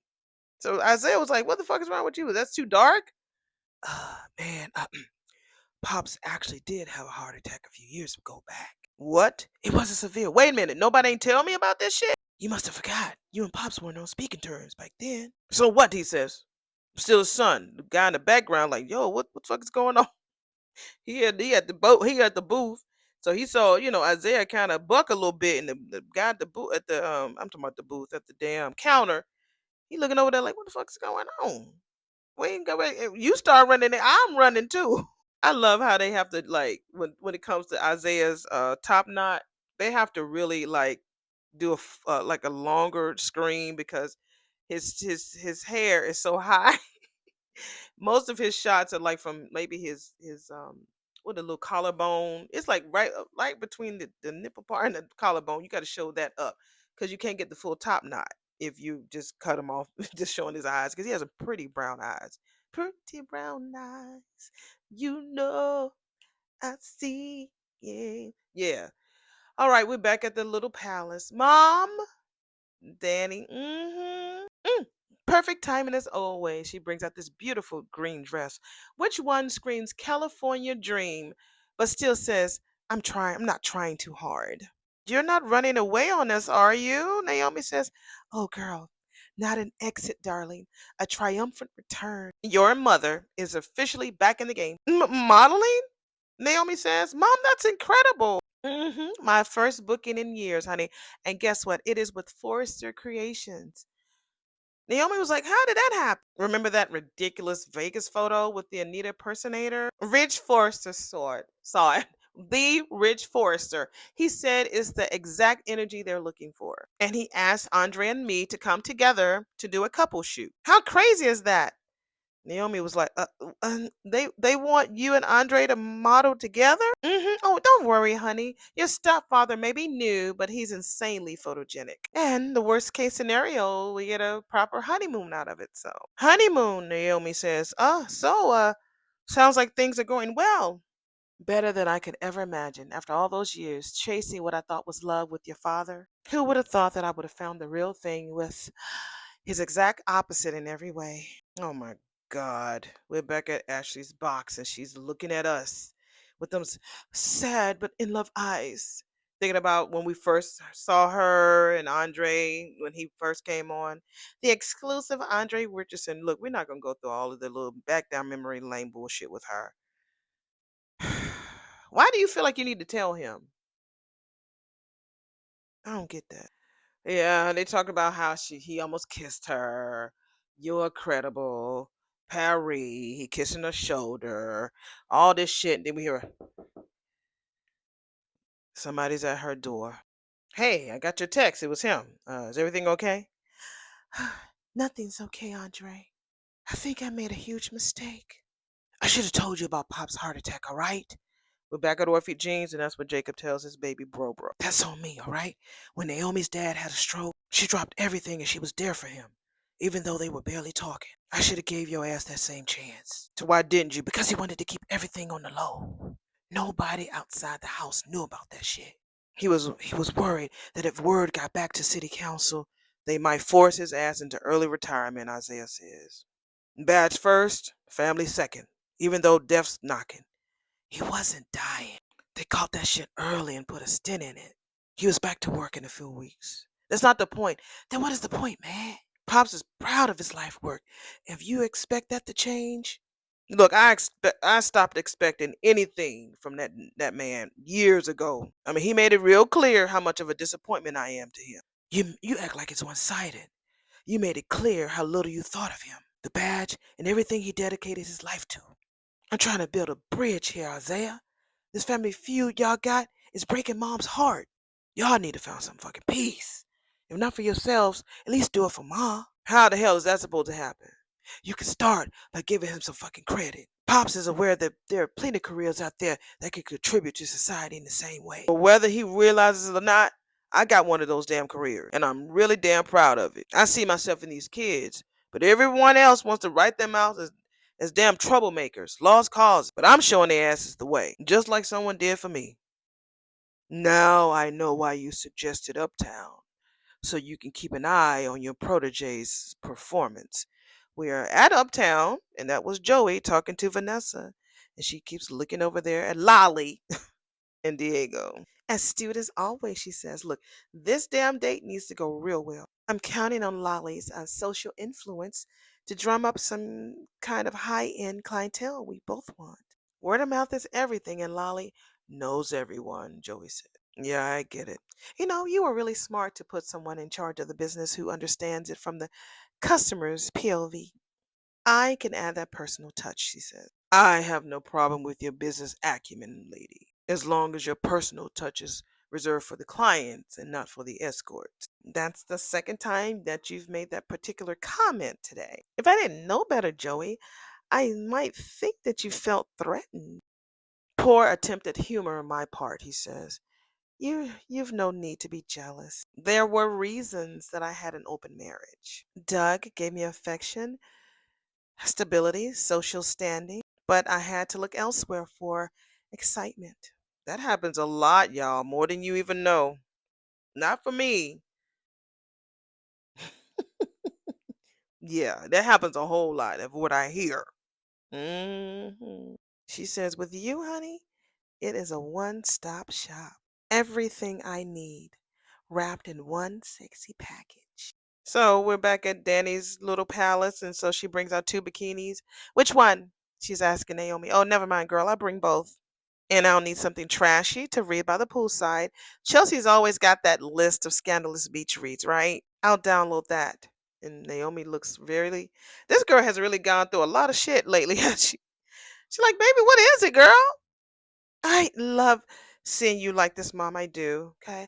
So Isaiah was like, "What the fuck is wrong with you? That's too dark." Man, Pops actually did have a heart attack a few years ago back. What? It wasn't severe. Wait a minute. Nobody ain't tell me about this shit? You must have forgot. You and Pops weren't on speaking terms back then. So what? He says. I'm still his son. The guy in the background, like, yo, what the fuck is going on? He had the boat. He at the booth. So he saw, Isaiah kind of buck a little bit, and the guy at the booth at the I'm talking about the booth at the damn counter. He looking over there like, what the fuck is going on? We ain't go. You start running, I'm running too. I love how they have to like when it comes to Isaiah's top knot, they have to really like do like a longer screen because his hair is so high. Most of his shots are like from maybe his with a little collarbone. It's like right between the nipple part and the collarbone. You got to show that up because you can't get the full top knot if you just cut him off, just showing his eyes because he has a pretty brown eyes. Pretty brown eyes, you know I see. Yeah, yeah. All right, we're back at the little palace. Mom, Danny. Perfect timing as always. She brings out this beautiful green dress. Which one screams California dream, but still says, I'm trying, I'm not trying too hard. You're not running away on us, are you? Naomi says, oh, girl, not an exit, darling. A triumphant return. Your mother is officially back in the game. Modeling? Naomi says, Mom, that's incredible. My first booking in years, honey. And guess what? It is with Forrester Creations. Naomi was like, how did that happen? Remember that ridiculous Vegas photo with the Anita impersonator? Rich Forrester saw it. The Rich Forrester. He said it's the exact energy they're looking for. And he asked Andre and me to come together to do a couple shoot. How crazy is that? Naomi was like, they want you and Andre to model together? Oh, don't worry, honey. Your stepfather may be new, but he's insanely photogenic. And the worst case scenario, we get a proper honeymoon out of it. So, honeymoon, Naomi says. Sounds like things are going well. Better than I could ever imagine. After all those years chasing what I thought was love with your father, who would have thought that I would have found the real thing with his exact opposite in every way? Oh my God. We're back at Ashley's box and she's looking at us with them sad but in love eyes. Thinking about when we first saw her and Andre when he first came on. The exclusive Andre Richardson. Look, we're not going to go through all of the little back down memory lane bullshit with her. Why do you feel like you need to tell him? I don't get that. Yeah, they talk about how he almost kissed her. You're credible. Paris, he kissing her shoulder. All this shit. Then we hear somebody's at her door. Hey, I got your text. It was him. Is everything okay? Nothing's okay, Andre. I think I made a huge mistake. I should have told you about Pop's heart attack, all right? We're back at Orphy Jeans, and that's what Jacob tells his baby bro. That's on me, all right? When Naomi's dad had a stroke, she dropped everything and she was there for him, even though they were barely talking. I should have gave your ass that same chance. So why didn't you? Because he wanted to keep everything on the low. Nobody outside the house knew about that shit. He was worried that if word got back to city council, they might force his ass into early retirement, Isaiah says. Badge first, family second, even though death's knocking. He wasn't dying. They caught that shit early and put a stent in it. He was back to work in a few weeks. That's not the point. Then what is the point, man? Pops is proud of his life work. If you expect that to change, look, I stopped expecting anything from that man years ago. I mean, he made it real clear how much of a disappointment I am to him. You act like it's one-sided. You made it clear how little you thought of him, the badge, and everything he dedicated his life to. I'm trying to build a bridge here, Isaiah. This family feud y'all got is breaking Mom's heart. Y'all need to find some fucking peace. If not for yourselves, at least do it for Mom. How the hell is that supposed to happen? You can start by giving him some fucking credit. Pops is aware that there are plenty of careers out there that can contribute to society in the same way. But whether he realizes it or not, I got one of those damn careers, and I'm really damn proud of it. I see myself in these kids, But everyone else wants to write them out as damn troublemakers, lost causes. But I'm showing their asses the way, just like someone did for me. Now I know why you suggested Uptown, so you can keep an eye on your protege's performance. We are at Uptown, and that was Joey talking to Vanessa, and she keeps looking over there at Lolly and Diego. Astute as always, she says, look, this damn date needs to go real well. I'm counting on Lolly's social influence to drum up some kind of high end clientele we both want. Word of mouth is everything, and Lolly knows everyone, Joey said. Yeah, I get it. You were really smart to put someone in charge of the business who understands it from the customer's POV. I can add that personal touch, she said. I have no problem with your business acumen, lady, as long as your personal touch is reserved for the clients and not for the escorts. That's the second time that you've made that particular comment today. If I didn't know better, Joey, I might think that you felt threatened. Poor attempt at humor on my part, he says. You've no need to be jealous. There were reasons that I had an open marriage. Doug gave me affection, stability, social standing, but I had to look elsewhere for excitement. That happens a lot, y'all, more than you even know. Not for me. Yeah, that happens a whole lot of what I hear. She says, with you, honey, it is a one stop shop. Everything I need wrapped in one sexy package. So we're back at Danny's little palace, and so she brings out two bikinis. Which one? She's asking Naomi. Oh, never mind, girl. I'll bring both. And I'll need something trashy to read by the poolside. Chelsea's always got that list of scandalous beach reads, right? I'll download that. And Naomi looks very. This girl has really gone through a lot of shit lately. She's like, baby, what is it, girl? I love seeing you like this, Mom. I do. Okay.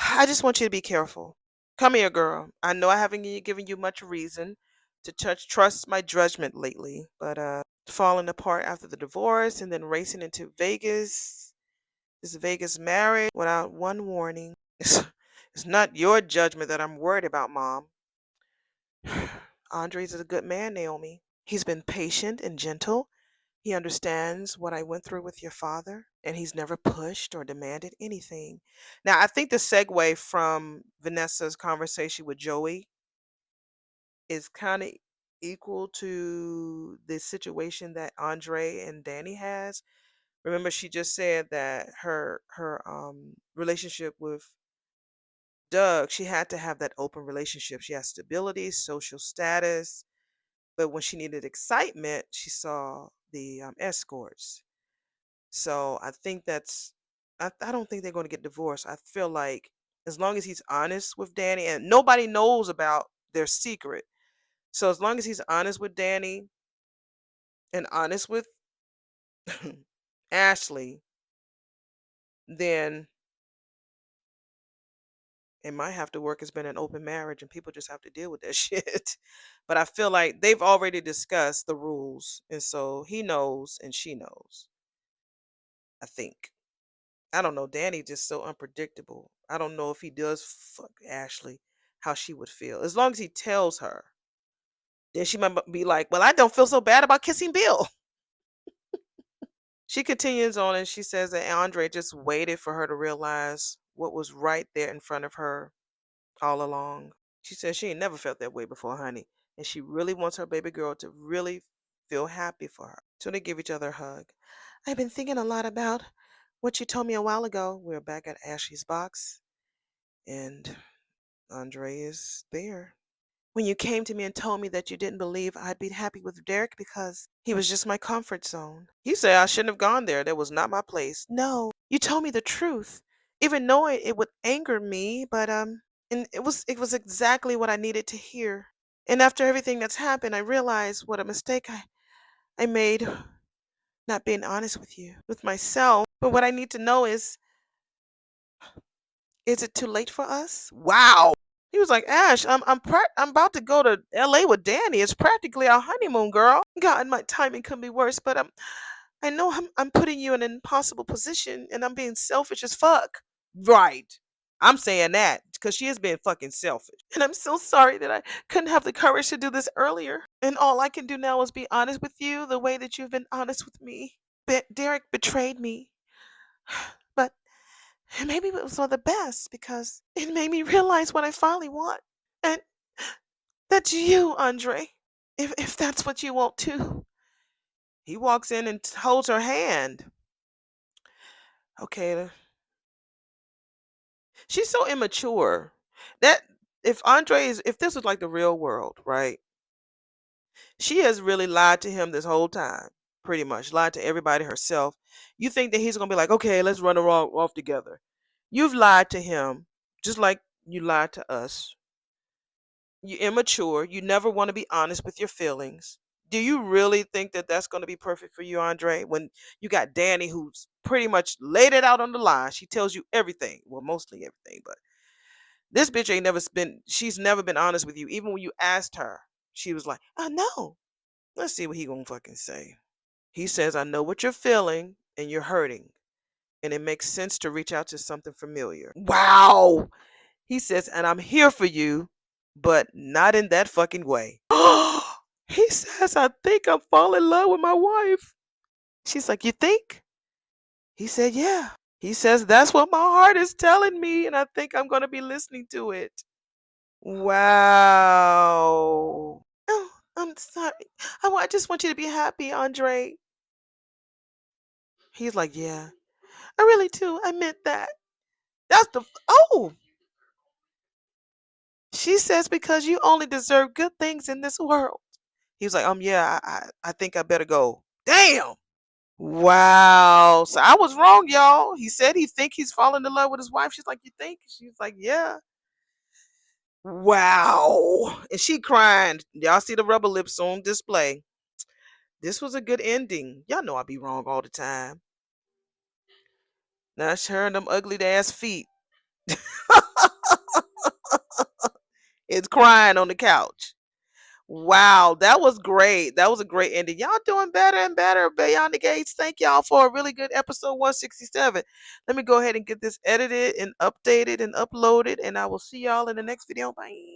I just want you to be careful. Come here, girl. I know I haven't given you much reason to trust my judgment lately, but falling apart after the divorce and then racing into Vegas, this Vegas marriage without one warning. It's not your judgment that I'm worried about, Mom. Andres is a good man, Naomi. He's been patient and gentle. He understands what I went through with your father, and he's never pushed or demanded anything. Now, I think the segue from Vanessa's conversation with Joey is kind of equal to the situation that Andre and Danny has. Remember, she just said that her relationship with Doug, she had to have that open relationship. She has stability, social status, but when she needed excitement, she saw the escorts. So I think I don't think they're going to get divorced. I feel like as long as he's honest with Danny, and nobody knows about their secret. So as long as he's honest with Danny and honest with Ashley, then it might have to work as been an open marriage and people just have to deal with that shit. But I feel like they've already discussed the rules. And so he knows and she knows, I think. I don't know. Danny just so unpredictable. I don't know if he does fuck Ashley, how she would feel. As long as he tells her, then she might be like, "Well, I don't feel so bad about kissing Bill." She continues on and she says that Andre just waited for her to realize what was right there in front of her all along. She says she ain't never felt that way before, honey, and she really wants her baby girl to really feel happy for her. So they give each other a hug. I've been thinking a lot about what you told me a while ago. We're back at Ashley's box, and Andre is there. When you came to me and told me that you didn't believe I'd be happy with Derek because he was just my comfort zone. You say I shouldn't have gone there. That was not my place. No, you told me the truth, even knowing it would anger me, but and it was exactly what I needed to hear. And after everything that's happened, I realized what a mistake I made not being honest with you, with myself. But what I need to know is it too late for us? Wow. He was like, Ash, I'm about to go to LA with Danny. It's practically our honeymoon, girl. God, my timing couldn't be worse, but I know I'm putting you in an impossible position and I'm being selfish as fuck. Right. I'm saying that because she has been fucking selfish. And I'm so sorry that I couldn't have the courage to do this earlier. And all I can do now is be honest with you the way that you've been honest with me. Derek betrayed me. But maybe it was for the best because it made me realize what I finally want. And that's you, Andre. If that's what you want too. He walks in and holds her hand. Okay, she's so immature. That if this was like the real world, right? She has really lied to him this whole time. Pretty much lied to everybody herself. You think that he's gonna be like, okay, let's run off together. You've lied to him just like you lied to us. You're immature. You never want to be honest with your feelings. Do you really think that that's going to be perfect for you, Andre? When you got Danny, who's pretty much laid it out on the line, she tells you everything. Well, mostly everything, but this bitch ain't never been. She's never been honest with you. Even when you asked her, she was like, "I know." Let's see what he gonna fucking say. He says, "I know what you're feeling, and you're hurting, and it makes sense to reach out to something familiar." Wow. He says, "And I'm here for you, but not in that fucking way." He says, "I think I'm falling in love with my wife." She's like, "You think?" He said, "Yeah." He says, "That's what my heart is telling me, and I think I'm going to be listening to it." Wow. Oh, I'm sorry. I just want you to be happy, Andre. He's like, "Yeah, I really do. I meant that." That's oh, she says, "Because you only deserve good things in this world." He was like, yeah, I think I better go." Damn. Wow. So I was wrong, y'all. He said he think he's falling in love with his wife. She's like, "You think?" She's like, "Yeah." Wow. And she crying. Y'all see the rubber lips on display. This was a good ending. Y'all know I be wrong all the time. Now it's her and them ugly ass feet. It's crying on the couch. Wow, that was great. That was a great ending. Y'all doing better and better beyond the gates. Thank y'all for a really good episode 167. Let me go ahead and get this edited and updated and uploaded, and I will see y'all in the next video. Bye.